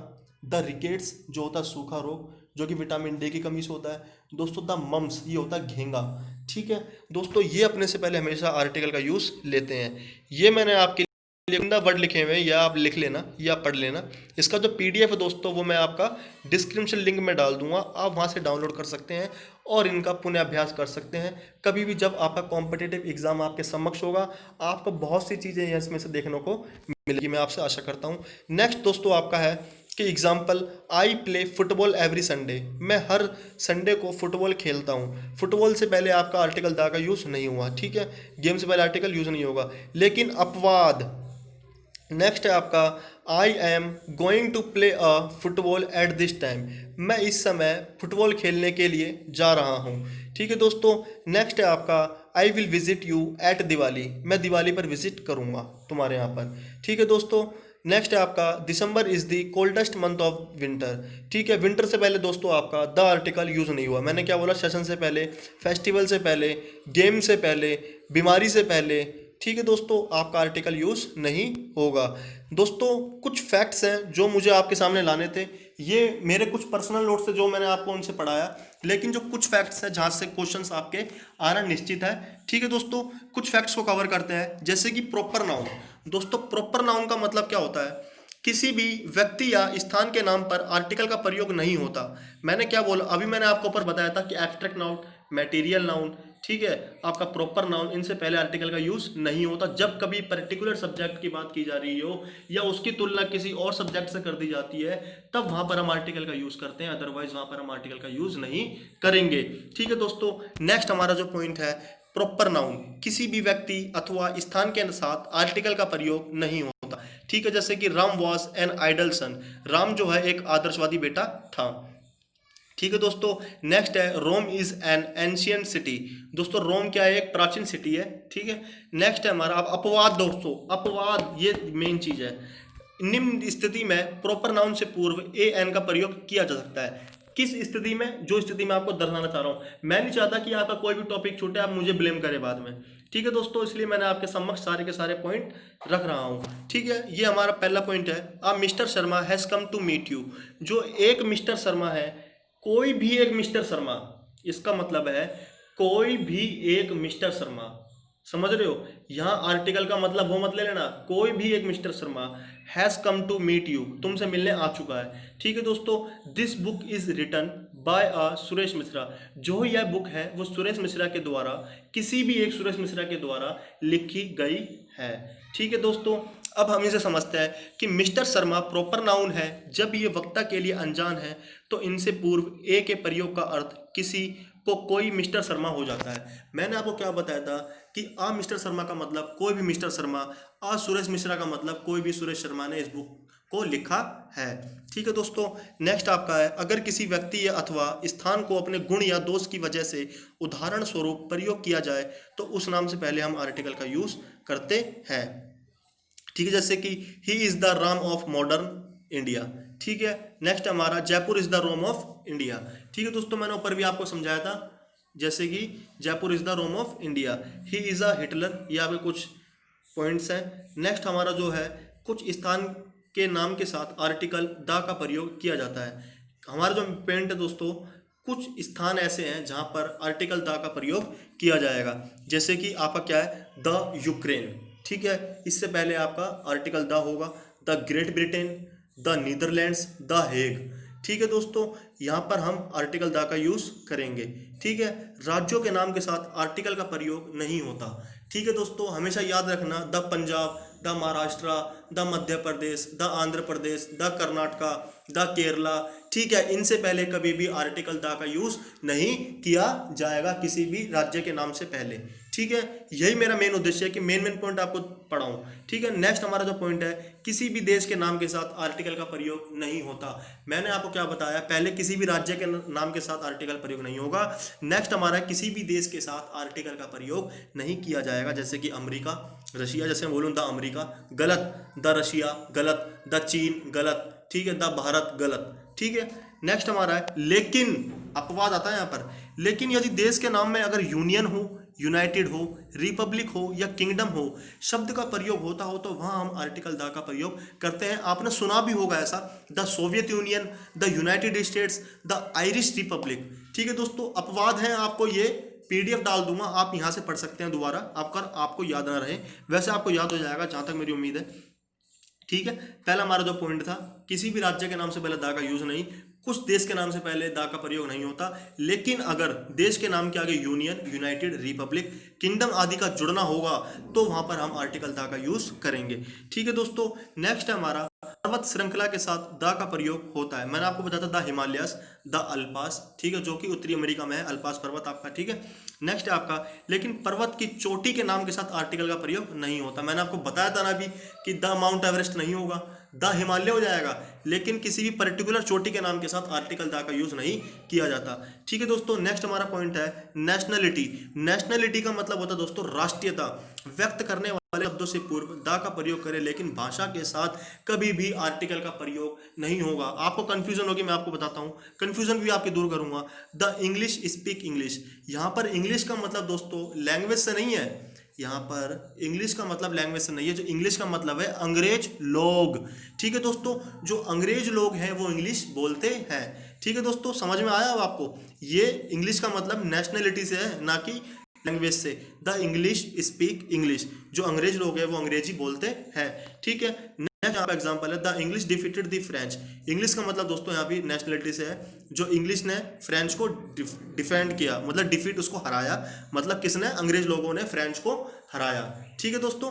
द रिकेट्स जो होता है सूखा रोग जो कि विटामिन डी की कमी से होता है दोस्तों, द मम्स ये होता है घेंगा, ठीक है दोस्तों। ये अपने से पहले हमेशा आर्टिकल का यूज लेते हैं। ये मैंने आपके लिखना वर्ड लिखे हुए हैं, या आप लिख लेना या पढ़ लेना। इसका जो पीडीएफ है दोस्तों वो मैं आपका डिस्क्रिप्शन लिंक में डाल दूंगा, आप वहां से डाउनलोड कर सकते हैं और इनका पुनः अभ्यास कर सकते हैं। कभी भी जब आपका कॉम्पिटिटिव एग्जाम आपके समक्ष होगा, आपको बहुत सी चीज़ें इसमें से देखने को मिलेगी, मैं आपसे आशा करता हूँ। नेक्स्ट दोस्तों आपका है कि example, I play football every Sunday, मैं हर संडे को फुटबॉल खेलता हूँ। फुटबॉल से पहले आपका आर्टिकल दा का यूज़ नहीं हुआ, ठीक है। गेम से पहले आर्टिकल यूज़ नहीं होगा। लेकिन अपवाद, नेक्स्ट है आपका, I am going to play a football at this time, मैं इस समय फुटबॉल खेलने के लिए जा रहा हूँ, ठीक है दोस्तों। नेक्स्ट है आपका, I will visit you at Diwali, मैं दिवाली पर विजिट करूँगा तुम्हारे यहाँ पर, ठीक है दोस्तों। नेक्स्ट है आपका, December is the coldest month of winter, ठीक है। विंटर से पहले दोस्तों आपका द आर्टिकल यूज़ नहीं हुआ, मैंने क्या बोला, सेशन से पहले, फेस्टिवल से पहले, गेम से पहले, बीमारी से पहले, ठीक है दोस्तों, आपका आर्टिकल यूज़ नहीं होगा। दोस्तों कुछ फैक्ट्स हैं जो मुझे आपके सामने लाने थे, ये मेरे कुछ पर्सनल नोट्स से जो मैंने आपको उनसे पढ़ाया, लेकिन जो कुछ फैक्ट्स हैं जहाँ से क्वेश्चंस आपके आना निश्चित है। ठीक है दोस्तों, कुछ फैक्ट्स को कवर करते हैं, जैसे कि प्रॉपर नाउन। दोस्तों प्रॉपर नाउन का मतलब क्या होता है? किसी भी व्यक्ति या स्थान के नाम पर आर्टिकल का प्रयोग नहीं होता। मैंने क्या बोला, अभी मैंने आपको ऊपर बताया था कि एब्स्ट्रैक्ट नाउन, मटेरियल नाउन, ठीक है, आपका प्रॉपर नाउन, इनसे पहले आर्टिकल का यूज नहीं होता। जब कभी पर्टिकुलर सब्जेक्ट की बात की जा रही हो या उसकी तुलना किसी और सब्जेक्ट से कर दी जाती है, तब वहां पर हम आर्टिकल का यूज करते हैं, अदरवाइज वहां पर हम आर्टिकल का यूज नहीं करेंगे। ठीक है दोस्तों, नेक्स्ट हमारा जो पॉइंट है, प्रॉपर नाउन किसी भी व्यक्ति अथवा स्थान के साथ आर्टिकल का प्रयोग नहीं होता। ठीक है, जैसे कि राम वॉज एन आइडल सन, राम जो है एक आदर्शवादी बेटा था। ठीक है दोस्तों, नेक्स्ट है रोम इज एन एंशियंट सिटी। दोस्तों रोम क्या है? एक प्राचीन सिटी है। ठीक है, नेक्स्ट है हमारा अब अपवाद। दोस्तों अपवाद ये मेन चीज है। निम्न स्थिति में प्रॉपर नाउन से पूर्व ए एन का प्रयोग किया जा सकता है। किस स्थिति में? जो स्थिति मैं आपको दर्शाना चाह रहा हूं। मैं नहीं चाहता कि आपका कोई भी टॉपिक छूटे, आप मुझे ब्लेम करें बाद में। ठीक है दोस्तों, इसलिए मैंने आपके समक्ष सारे के सारे पॉइंट रख रहा हूं। ठीक है, ये हमारा पहला पॉइंट है, अब mister Sharma has come to meet you. जो एक मिस्टर शर्मा है, कोई भी एक मिस्टर शर्मा, इसका मतलब है कोई भी एक मिस्टर शर्मा, समझ रहे हो? यहां आर्टिकल का मतलब वो मत ले लेना, कोई भी एक mister Sharma has come to meet you, तुमसे मिलने आ चुका है। ठीक है दोस्तों, this book is written by Suresh Mishra. जो यह बुक है वो सुरेश मिश्रा के द्वारा, किसी भी एक सुरेश मिश्रा के द्वारा लिखी गई है। ठीक है दोस्तों, अब हम इसे समझते हैं कि मिस्टर शर्मा प्रॉपर नाउन है जब ये वक्ता के लिए अनजान है, तो इनसे पूर्व ए के प्रयोग का अर्थ किसी को कोई मिस्टर शर्मा हो जाता है। मैंने आपको क्या बताया था कि आ मिस्टर शर्मा का मतलब कोई भी मिस्टर शर्मा, आ सुरेश मिश्रा का मतलब कोई भी सुरेश शर्मा ने इस बुक को लिखा है। ठीक है दोस्तों, नेक्स्ट आपका है, अगर किसी व्यक्ति या अथवा स्थान को अपने गुण या दोष की वजह से उदाहरण स्वरूप प्रयोग किया जाए तो उस नाम से पहले हम आर्टिकल का यूज करते हैं। ठीक है, जैसे कि he is the Ram of modern India. ठीक है, नेक्स्ट हमारा Jaipur is the Rome of India. ठीक है दोस्तों, मैंने ऊपर भी आपको समझाया था, जैसे कि Jaipur is the Rome of India, he is a Hitler, ये आपके कुछ पॉइंट्स हैं। नेक्स्ट हमारा जो है, कुछ स्थान के नाम के साथ आर्टिकल द का प्रयोग किया जाता है। हमारा जो पॉइंट है दोस्तों, कुछ स्थान ऐसे हैं जहां पर आर्टिकल द का प्रयोग किया जाएगा, जैसे कि आपका क्या है, द यूक्रेन। ठीक है, इससे पहले आपका आर्टिकल द होगा, the great Britain, the Netherlands, the Hague. ठीक है दोस्तों, यहाँ पर हम आर्टिकल द का यूज करेंगे। ठीक है, राज्यों के नाम के साथ आर्टिकल का प्रयोग नहीं होता। ठीक है दोस्तों, हमेशा याद रखना, the Punjab, the Maharashtra, the Madhya Pradesh, the Andhra Pradesh, the Karnataka, the Kerala. ठीक है, इनसे पहले कभी भी आर्टिकल द का यूज नहीं किया जाएगा किसी भी राज्य के नाम से पहले। ठीक है, यही मेरा मेन उद्देश्य है कि मेन पॉइंट आपको पढ़ाऊं। ठीक है, नेक्स्ट हमारा जो पॉइंट है, किसी भी देश के नाम के साथ आर्टिकल का प्रयोग नहीं होता। मैंने आपको क्या बताया, पहले किसी भी राज्य के नाम के साथ आर्टिकल प्रयोग नहीं होगा। नेक्स्ट हमारा किसी भी देश के साथ आर्टिकल का प्रयोग नहीं किया जाएगा, जैसे कि अमेरिका, रशिया, जैसे मैं बोलूँ द अमेरिका गलत, द रशिया गलत, द चीन गलत, ठीक है, द भारत गलत। ठीक है, नेक्स्ट हमारा है, लेकिन अपवाद आता है यहाँ पर, लेकिन यदि देश के नाम में अगर यूनियन हो, यूनाइटेड हो, रिपब्लिक हो या किंगडम हो, शब्द का प्रयोग होता हो, तो वहां हम आर्टिकल द का प्रयोग करते हैं। आपने सुना भी होगा ऐसा, the Soviet union, the United states, the Irish Republic. ठीक है दोस्तों, अपवाद हैं, आपको ये पीडीएफ डाल दूंगा, आप यहाँ से पढ़ सकते हैं दोबारा, आपको याद ना रहे, वैसे आपको याद हो जाएगा जहाँ तक मेरी उम्मीद है। ठीक है, पहला हमारा जो पॉइंट था, किसी भी राज्य के नाम से पहले दा का यूज नहीं, कुछ देश के नाम से पहले दा का प्रयोग नहीं होता, लेकिन अगर देश के नाम के आगे यूनियन, यूनाइटेड, रिपब्लिक, किंगडम आदि का जुड़ना होगा तो वहां पर हम आर्टिकल दा का यूज करेंगे। ठीक है दोस्तों, नेक्स्ट है हमारा, पर्वत श्रृंखला के साथ दा का प्रयोग होता है। मैंने आपको बताया था द हिमालयस, द अल्पास, ठीक है, जो कि उत्तरी अमेरिका में है, अल्पास पर्वत आपका। ठीक है, नेक्स्ट है आपका, लेकिन पर्वत की चोटी के नाम के साथ आर्टिकल का प्रयोग नहीं होता। मैंने आपको बताया था ना अभी कि द माउंट एवरेस्ट नहीं होगा, द हिमालय हो जाएगा, लेकिन किसी भी पर्टिकुलर चोटी के नाम के साथ आर्टिकल द का यूज नहीं किया जाता। ठीक है दोस्तों, नेक्स्ट हमारा पॉइंट है नेशनलिटी। नेशनलिटी का मतलब होता है दोस्तों राष्ट्रीयता, व्यक्त करने वाले शब्दों से पूर्व द का प्रयोग करें, लेकिन भाषा के साथ कभी भी आर्टिकल का प्रयोग नहीं होगा। आपको कंफ्यूजन होगी, मैं आपको बताता हूं, कंफ्यूजन भी आपकी दूर करूंगा। द इंग्लिश स्पीक इंग्लिश, यहां पर इंग्लिश का मतलब दोस्तों लैंग्वेज से नहीं है, यहाँ पर इंग्लिश का मतलब लैंग्वेज से नहीं है, जो इंग्लिश का मतलब है अंग्रेज लोग। ठीक है दोस्तों, जो अंग्रेज लोग हैं वो इंग्लिश बोलते हैं। ठीक है दोस्तों, समझ में आया अब आपको? ये इंग्लिश का मतलब नेशनलिटी से है, ना कि लैंग्वेज से। द इंग्लिश स्पीक इंग्लिश, जो अंग्रेज लोग हैं वो अंग्रेजी बोलते हैं। ठीक है, नेक्स्ट यहाँ पे एग्जांपल है the English defeated the French. English का मतलब दोस्तों यहाँ भी नेशनलिटी से है, जो इंग्लिश ने फ्रेंच को डिफेंड किया, मतलब डिफीट, उसको हराया। मतलब किसने? अंग्रेज लोगों ने फ्रेंच को हराया। ठीक है दोस्तों,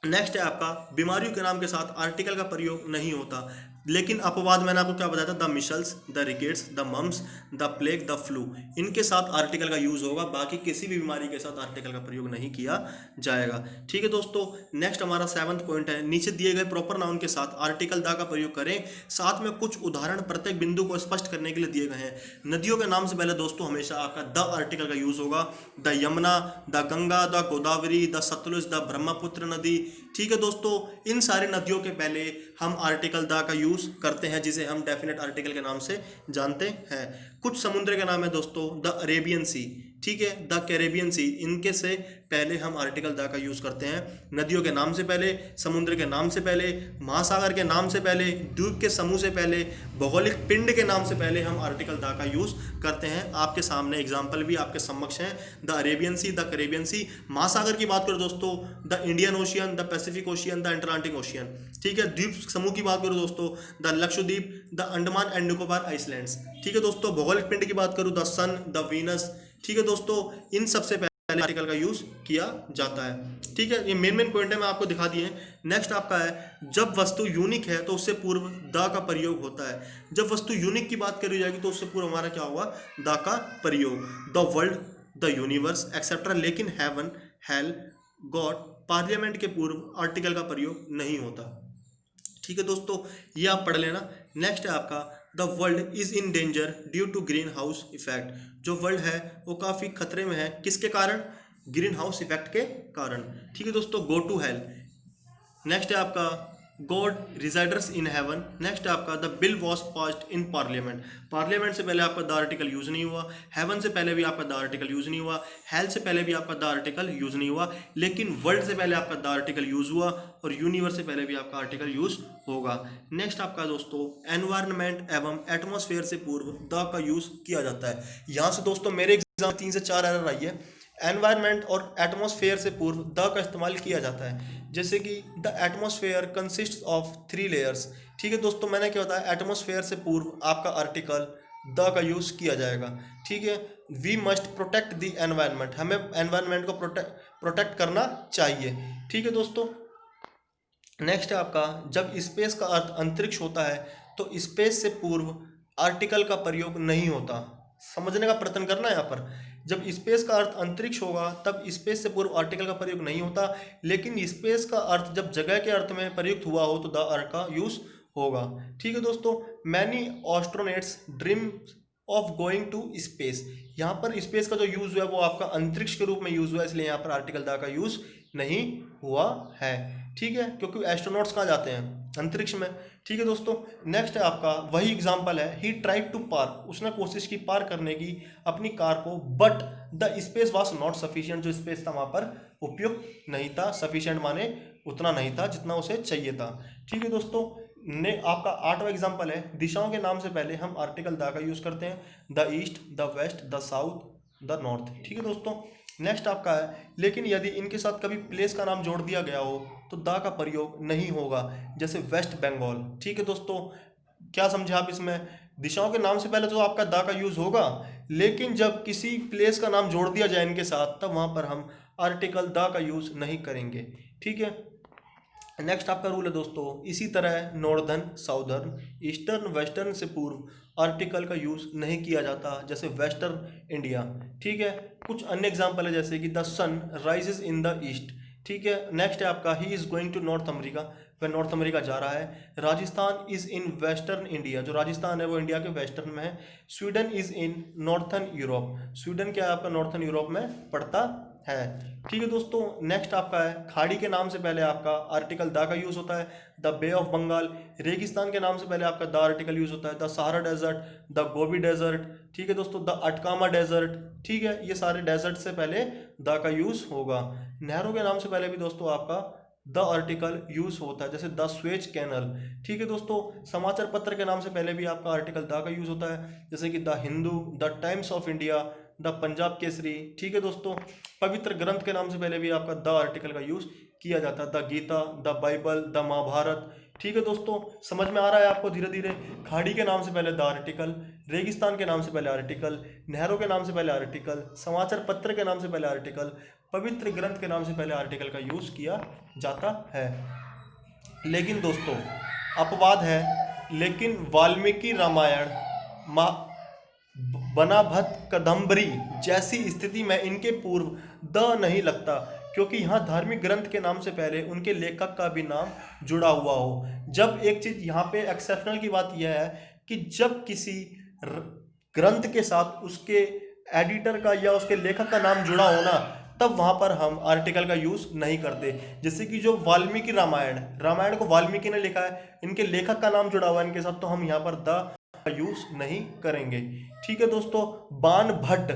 नेक्स्ट है आपका बीमारियों के नाम के साथ आर्टिकल का प्रयोग नहीं होता, लेकिन अपवाद मैंने आपको क्या बताया था? The measles, the rickets, the mumps, the plague, the flu, इनके साथ आर्टिकल का यूज होगा, बाकी किसी भी बीमारी के साथ आर्टिकल का प्रयोग नहीं किया जाएगा। ठीक है दोस्तों, नेक्स्ट हमारा 7वां पॉइंट है, नीचे दिए गए प्रॉपर नाउन के साथ आर्टिकल द का प्रयोग करें। साथ में कुछ उदाहरण प्रत्येक बिंदु को स्पष्ट करने के लिए दिए गए हैं। नदियों के नाम से पहले दोस्तों हमेशा आपका द आर्टिकल का यूज होगा। The Yamuna, the Ganga, the Godavari, the Sutlej, the Brahmaputra नदी। ठीक है दोस्तों, इन सारी नदियों के पहले हम आर्टिकल द का यूज करते हैं, जिसे हम डेफिनेट आर्टिकल के नाम से जानते हैं। कुछ समुद्र के नाम है दोस्तों, द अरेबियन सी, ठीक है, द कैरेबियन सी, इनके से पहले हम आर्टिकल द का यूज करते हैं। नदियों के नाम से पहले, समुद्र के नाम से पहले, महासागर के नाम से पहले, द्वीप के समूह से पहले, भौगोलिक पिंड के नाम से पहले हम आर्टिकल द का यूज करते हैं। आपके सामने एग्जाम्पल भी आपके समक्ष हैं, the Arabian sea, the Caribbean sea. महासागर की बात करो दोस्तों, the Indian ocean, the Pacific ocean, the Atlantic ocean. ठीक है, द्वीप समूह की बात करो दोस्तों, the Lakshadweep, the Andaman and Nicobar islands. ठीक है दोस्तों, भौगोलिक पिंड की बात करूँ, द सन, द वीनस। ठीक है दोस्तों, इन सबसे पहले आर्टिकल का यूज किया जाता है। ठीक है, ये मेन पॉइंट है, मैं आपको दिखा दिए। नेक्स्ट आपका है, जब वस्तु यूनिक है तो उससे पूर्व द का प्रयोग होता है। जब वस्तु यूनिक की बात करी जाएगी तो उससे पूर्व हमारा क्या होगा? द का प्रयोग। The world, the universe etcetera, लेकिन हेवन, हेल, गॉड, पार्लियामेंट के पूर्व आर्टिकल का प्रयोग नहीं होता। ठीक है दोस्तों, ये आप पढ़ लेना। नेक्स्ट है आपका, the world is in danger due to green house effect. जो वर्ल्ड है वो काफ़ी खतरे में है, किसके कारण? ग्रीन हाउस इफेक्ट के कारण। ठीक है दोस्तों, गो टू हेल। नेक्स्ट है आपका, गॉड रिजाइडर्स इन हेवन। नेक्स्ट है आपका, the bill was passed in parliament. Parliament से पहले आपका द आर्टिकल यूज नहीं हुआ, हेवन से पहले भी आपका द आर्टिकल यूज नहीं हुआ, हेल से पहले भी आपका द आर्टिकल यूज नहीं हुआ, लेकिन वर्ल्ड से पहले आपका द आर्टिकल यूज हुआ, और यूनिवर्स से पहले भी आपका आर्टिकल यूज होगा। नेक्स्ट आपका दोस्तों, एनवायरनमेंट एवं एटमॉस्फेयर से पूर्व द का यूज किया जाता है। यहाँ से दोस्तों मेरे एग्जाम 3 से 4 एरर आई है। एनवायरनमेंट और एटमॉस्फेयर से पूर्व द का इस्तेमाल किया जाता है, जैसे कि the atmosphere consist of 3 layers. ठीक है दोस्तों, मैंने क्या बताया? एटमॉस्फेयर से पूर्व आपका आर्टिकल द का यूज किया जाएगा। ठीक है, we must protect the environment, हमें एनवायरनमेंट को प्रोटेक्ट करना चाहिए। ठीक है दोस्तों, नेक्स्ट है आपका, जब स्पेस का अर्थ अंतरिक्ष होता है तो स्पेस से पूर्व आर्टिकल का प्रयोग नहीं होता। समझने का प्रयत्न करना है यहाँ पर। जब स्पेस का अर्थ अंतरिक्ष होगा तब स्पेस से पूर्व आर्टिकल का प्रयोग नहीं होता, लेकिन स्पेस का अर्थ जब जगह के अर्थ में प्रयुक्त हुआ हो तो द अर्थ का यूज होगा। ठीक है दोस्तों, many astronauts dream of going to space. यहाँ पर स्पेस का जो यूज हुआ है वो आपका अंतरिक्ष के रूप में यूज हुआ है, इसलिए यहाँ पर आर्टिकल द का यूज नहीं हुआ है। ठीक है, क्योंकि एस्ट्रोनॉट्स कहाँ जाते हैं? अंतरिक्ष में। ठीक है दोस्तों, नेक्स्ट है आपका, वही एग्जांपल है, ही ट्राइड टू पार्क, उसने कोशिश की पार करने की अपनी कार को, but the space was not sufficient, जो स्पेस था वहाँ पर उपयुक्त नहीं था। सफिशिएंट माने उतना नहीं था जितना उसे चाहिए था। ठीक है दोस्तों, ने आपका 8वां एग्जांपल है, दिशाओं के नाम से पहले हम आर्टिकल द का यूज करते हैं, the east, the west, the south, the north. ठीक है दोस्तों, नेक्स्ट आपका है, लेकिन यदि इनके साथ कभी प्लेस का नाम जोड़ दिया गया हो तो द का प्रयोग नहीं होगा, जैसे वेस्ट बंगाल। ठीक है दोस्तों, क्या समझे आप इसमें? दिशाओं के नाम से पहले तो आपका द का यूज होगा, लेकिन जब किसी प्लेस का नाम जोड़ दिया जाए इनके साथ तब वहां पर हम आर्टिकल द का यूज नहीं करेंगे। ठीक है, नेक्स्ट आपका रूल है दोस्तों, इसी तरह नॉर्दर्न, साउदर्न, ईस्टर्न, वेस्टर्न से पूर्व आर्टिकल का यूज नहीं किया जाता, जैसे वेस्टर्न इंडिया। ठीक है, कुछ अन्य एग्जांपल है जैसे कि the sun rises in the east. ठीक है, नेक्स्ट है आपका, he is going to North America, वह नॉर्थ अमेरिका जा रहा है। Rajasthan is in western India, जो राजस्थान है वो इंडिया के वेस्टर्न में है। Sweden is in northern Europe, Sweden क्या है आपका नॉर्थर्न यूरोप में पड़ता है। ठीक है दोस्तों, नेक्स्ट आपका है खाड़ी के नाम से पहले आपका आर्टिकल द का यूज होता है, द बे ऑफ बंगाल। रेगिस्तान के नाम से पहले आपका द आर्टिकल यूज होता है, the Sahara desert, the Gobi desert. ठीक है दोस्तों, द अटकामा डेजर्ट। ठीक है, ये सारे डेजर्ट से पहले द का यूज होगा। नहरों के नाम से पहले भी दोस्तों आपका द आर्टिकल यूज होता है, जैसे द स्वेज कैनल। ठीक है दोस्तों, समाचार पत्र के नाम से पहले भी आपका आर्टिकल द का यूज होता है, जैसे कि the Hindu, the times of India, the Punjab Kesari. ठीक है दोस्तों, पवित्र ग्रंथ के नाम से पहले भी आपका द आर्टिकल का यूज किया जाता है, the Gita, the Bible, the Mahabharat. ठीक है दोस्तों, समझ में आ रहा है आपको धीरे धीरे। खाड़ी के नाम से पहले द आर्टिकल, रेगिस्तान के नाम से पहले आर्टिकल, नहरों के नाम से पहले आर्टिकल, समाचार पत्र के नाम से पहले आर्टिकल, पवित्र ग्रंथ के नाम से पहले आर्टिकल का यूज किया जाता है। लेकिन दोस्तों अपवाद है, लेकिन वाल्मीकि रामायण, बनाभट्ट कदम्बरी जैसी स्थिति में इनके पूर्व द नहीं लगता, क्योंकि यहाँ धार्मिक ग्रंथ के नाम से पहले उनके लेखक का भी नाम जुड़ा हुआ हो। जब एक चीज यहाँ पे एक्सेप्शनल की बात यह है कि जब किसी ग्रंथ के साथ उसके एडिटर का या उसके लेखक का नाम जुड़ा हो ना, तब वहां पर हम आर्टिकल का यूज नहीं करते। जैसे कि जो वाल्मीकि रामायण, रामायण को वाल्मीकि ने लिखा है, इनके लेखक का नाम जुड़ा हुआ है इनके साथ, तो हम यहाँ पर द यूज नहीं करेंगे। ठीक है दोस्तों, बाण भट्ट,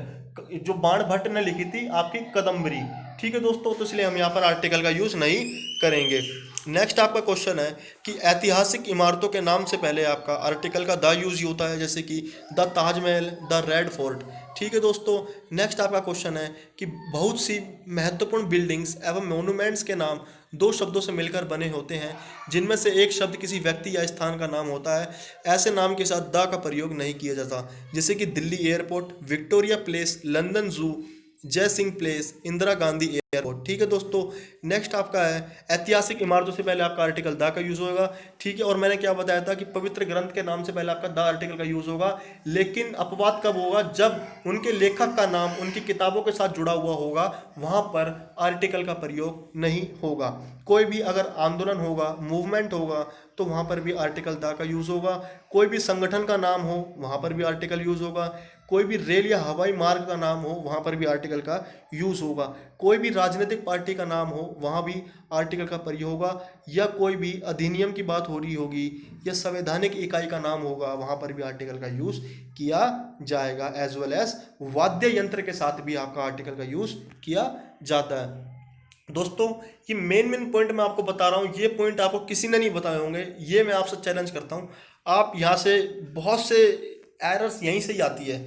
जो बाण भट्ट ने लिखी थी आपकी कदम्बरी। ठीक है दोस्तों, तो इसलिए हम यहाँ पर आर्टिकल का यूज नहीं करेंगे। नेक्स्ट आपका क्वेश्चन है कि ऐतिहासिक इमारतों के नाम से पहले आपका आर्टिकल का द यूज होता है, जैसे कि the Taj Mahal, the red fort. ठीक है दोस्तों, नेक्स्ट आपका क्वेश्चन है कि बहुत सी महत्वपूर्ण बिल्डिंग्स एवं मोन्यूमेंट्स के नाम दो शब्दों से मिलकर बने होते हैं, जिनमें से एक शब्द किसी व्यक्ति या स्थान का नाम होता है। ऐसे नाम के साथ द का प्रयोग नहीं किया जाता, जैसे कि Delhi airport, Victoria place, London जू, जय सिंह प्लेस, इंदिरा गांधी एयरपोर्ट। ठीक है दोस्तों, नेक्स्ट आपका है ऐतिहासिक इमारतों से पहले आपका आर्टिकल द का यूज होगा। ठीक है, और मैंने क्या बताया था कि पवित्र ग्रंथ के नाम से पहले आपका द आर्टिकल का यूज होगा, लेकिन अपवाद कब होगा, जब उनके लेखक का नाम उनकी किताबों के साथ जुड़ा हुआ होगा, वहां पर आर्टिकल का प्रयोग नहीं होगा। कोई भी अगर आंदोलन होगा, मूवमेंट होगा, तो वहां पर भी आर्टिकल द का यूज होगा। कोई भी संगठन का नाम हो, वहां पर भी आर्टिकल यूज होगा। कोई भी रेल या हवाई मार्ग का नाम हो, वहां पर भी आर्टिकल का यूज होगा। कोई भी राजनीतिक पार्टी का नाम हो, वहां भी आर्टिकल का प्रयोग होगा। या कोई भी अधिनियम की बात हो रही होगी या संवैधानिक इकाई का नाम होगा, वहां पर भी आर्टिकल का यूज किया जाएगा। एज वेल एज वाद्य यंत्र के साथ भी आपका आर्टिकल का यूज किया जाता है। दोस्तों ये मेन पॉइंट मैं आपको बता रहा हूँ, ये पॉइंट आपको किसी ने नहीं बताए होंगे, ये मैं आपसे चैलेंज करता हूँ। आप यहाँ से बहुत से एरर्स यहीं से ही आती है।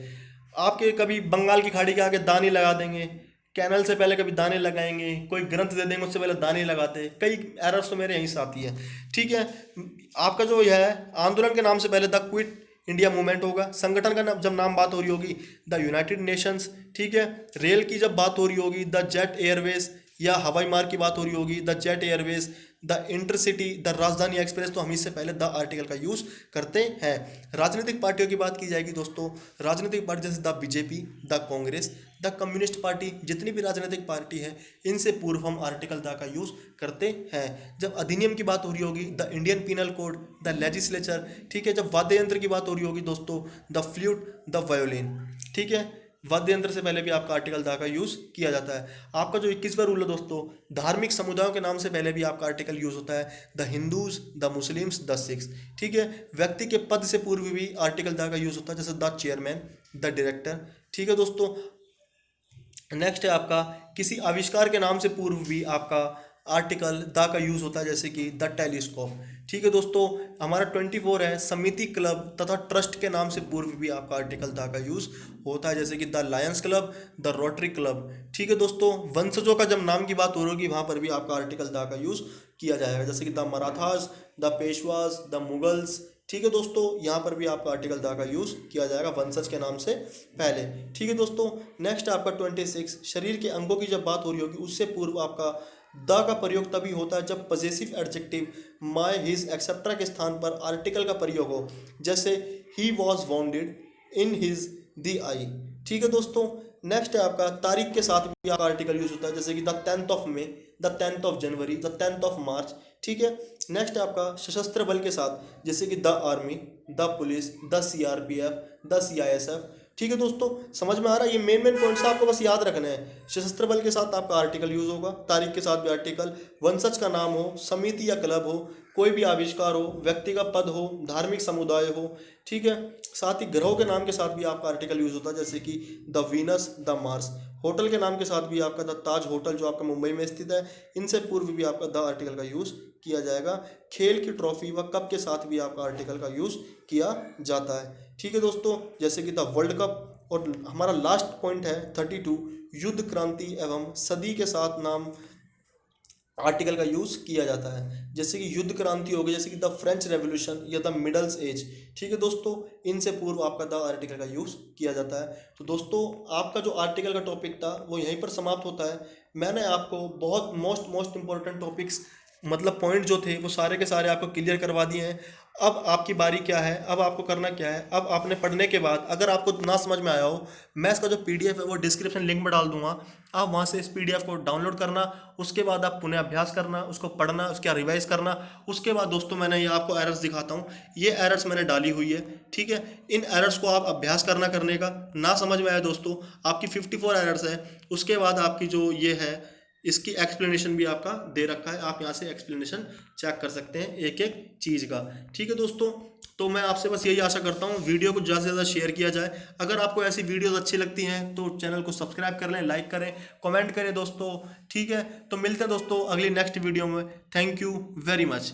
आपके कभी बंगाल की खाड़ी के आगे दाने लगा देंगे, कैनल से पहले कभी दाने लगाएंगे, कोई ग्रंथ दे देंगे उससे पहले दाने लगाते, कई एरर्स तो मेरे यहीं से आती है। ठीक है, आपका जो यह है आंदोलन के नाम से पहले द क्विट इंडिया मूवमेंट होगा। संगठन का जब नाम बात हो रही होगी द यूनाइटेड नेशंस। ठीक है, रेल की जब बात हो रही होगी द जेट एयरवेज, या हवाई मार्ग की बात हो रही होगी the jet Airways, the intercity, the राजधानी एक्सप्रेस, तो हम इससे पहले द आर्टिकल का यूज करते हैं। राजनीतिक पार्टियों की बात की जाएगी दोस्तों, राजनीतिक पार्टी जैसे the BJP, the Congress, the communist party, जितनी भी राजनीतिक पार्टी है इनसे पूर्व हम आर्टिकल द का यूज करते हैं। जब अधिनियम की बात हो रही होगी the Indian penal code, the legislature. ठीक है, जब वाद्य यंत्र की बात हो रही होगी दोस्तों द फ्लूट, द वायोलिन। ठीक है, वाद्य यंत्र से पहले भी आपका आर्टिकल द का यूज किया जाता है। आपका जो 21वां रूल है दोस्तों, धार्मिक समुदायों के नाम से पहले भी आपका आर्टिकल यूज होता है, the Hindus, the Muslims, the Sikhs. ठीक है, व्यक्ति के पद से पूर्व भी आर्टिकल द का यूज होता है, जैसे द चेयरमैन, द डायरेक्टर। ठीक है दोस्तों, नेक्स्ट है आपका किसी आविष्कार के नाम से पूर्व भी आपका आर्टिकल द का यूज होता है, जैसे कि द टेलीस्कोप। ठीक है दोस्तों, हमारा 24 है समिति, क्लब तथा ट्रस्ट के नाम से पूर्व भी आपका आर्टिकल द का यूज होता है, जैसे कि the Lions club, the rotary club. ठीक है दोस्तों, वंशजों का जब नाम की बात हो रही वहां पर भी आपका आर्टिकल द का यूज किया जाएगा, जैसे कि the Marathas, the Peshwas, the Mughals. ठीक है दोस्तों, यहाँ पर भी आपका आर्टिकल द का यूज किया जाएगा वंशज के नाम से पहले। ठीक है दोस्तों, नेक्स्ट आपका 26 शरीर के अंगों की जब बात हो रही होगी उससे पूर्व आपका द का प्रयोग तभी होता है जब possessive adjective my, his, etcetera के स्थान पर आर्टिकल का प्रयोग हो, जैसे he was wounded in his the eye. ठीक है दोस्तों, नेक्स्ट है आपका तारीख के साथ भी आपका आर्टिकल यूज होता है, जैसे कि the 10th of May, the 10th of January, the 10th of March. ठीक है, नेक्स्ट है आपका सशस्त्र बल के साथ, जैसे कि the army, the police, the CRPF, the CISF. ठीक है दोस्तों, समझ में आ रहा है? ये मेन पॉइंट्स आपको बस याद रखने हैं। सशस्त्र बल के साथ आपका आर्टिकल यूज होगा, तारीख के साथ भी आर्टिकल, वंशज का नाम हो, समिति या क्लब हो, कोई भी आविष्कार हो, व्यक्ति का पद हो, धार्मिक समुदाय हो, ठीक है। साथ ही ग्रहों के नाम के साथ भी आपका आर्टिकल यूज होता है, जैसे कि the Venus, the Mars. Hotel के नाम के साथ भी आपका द ताज होटल जो आपका मुंबई में स्थित है, इनसे पूर्व भी आपका द आर्टिकल का यूज किया जाएगा। खेल की ट्रॉफी व कप के साथ भी आपका आर्टिकल का यूज किया जाता है। ठीक है दोस्तों, जैसे कि द वर्ल्ड कप। और हमारा लास्ट पॉइंट है 32, युद्ध, क्रांति एवं सदी के साथ नाम आर्टिकल का यूज किया जाता है। जैसे कि युद्ध क्रांति हो गई, जैसे कि द फ्रेंच रेवोल्यूशन या द मिडल्स एज। ठीक है दोस्तों, इनसे पूर्व आपका द आर्टिकल का यूज किया जाता है। तो दोस्तों, आपका जो आर्टिकल का टॉपिक था वो यहीं पर समाप्त होता है। मैंने आपको बहुत मोस्ट इंपॉर्टेंट टॉपिक्स, मतलब पॉइंट जो थे वो सारे के सारे आपको क्लियर करवा दिए हैं। अब आपकी बारी क्या है, अब आपको करना क्या है? अब आपने पढ़ने के बाद अगर आपको ना समझ में आया हो, मैं इसका जो पीडीएफ है वो डिस्क्रिप्शन लिंक में डाल दूंगा। आप वहाँ से इस पीडीएफ को डाउनलोड करना, उसके बाद आप पुनः अभ्यास करना, उसको पढ़ना, उसका रिवाइज करना। उसके बाद दोस्तों, मैंने ये आपको एरर्स दिखाता हूँ, ये एरर्स मैंने डाली हुई है, ठीक है। इन एरर्स को आप अभ्यास करने का। ना समझ में आया दोस्तों, आपकी 54 एरर्स है, उसके बाद आपकी जो ये है इसकी एक्सप्लेनेशन भी आपका दे रखा है, आप यहाँ से एक्सप्लेनेशन चेक कर सकते हैं एक एक चीज़ का। ठीक है दोस्तों, तो मैं आपसे बस यही आशा करता हूँ वीडियो को ज़्यादा से ज़्यादा शेयर किया जाए। अगर आपको ऐसी वीडियोस अच्छी लगती हैं तो चैनल को सब्सक्राइब कर लें, लाइक करें, कमेंट करें दोस्तों। ठीक है, तो मिलते हैं दोस्तों अगली नेक्स्ट वीडियो में। Thank you very much.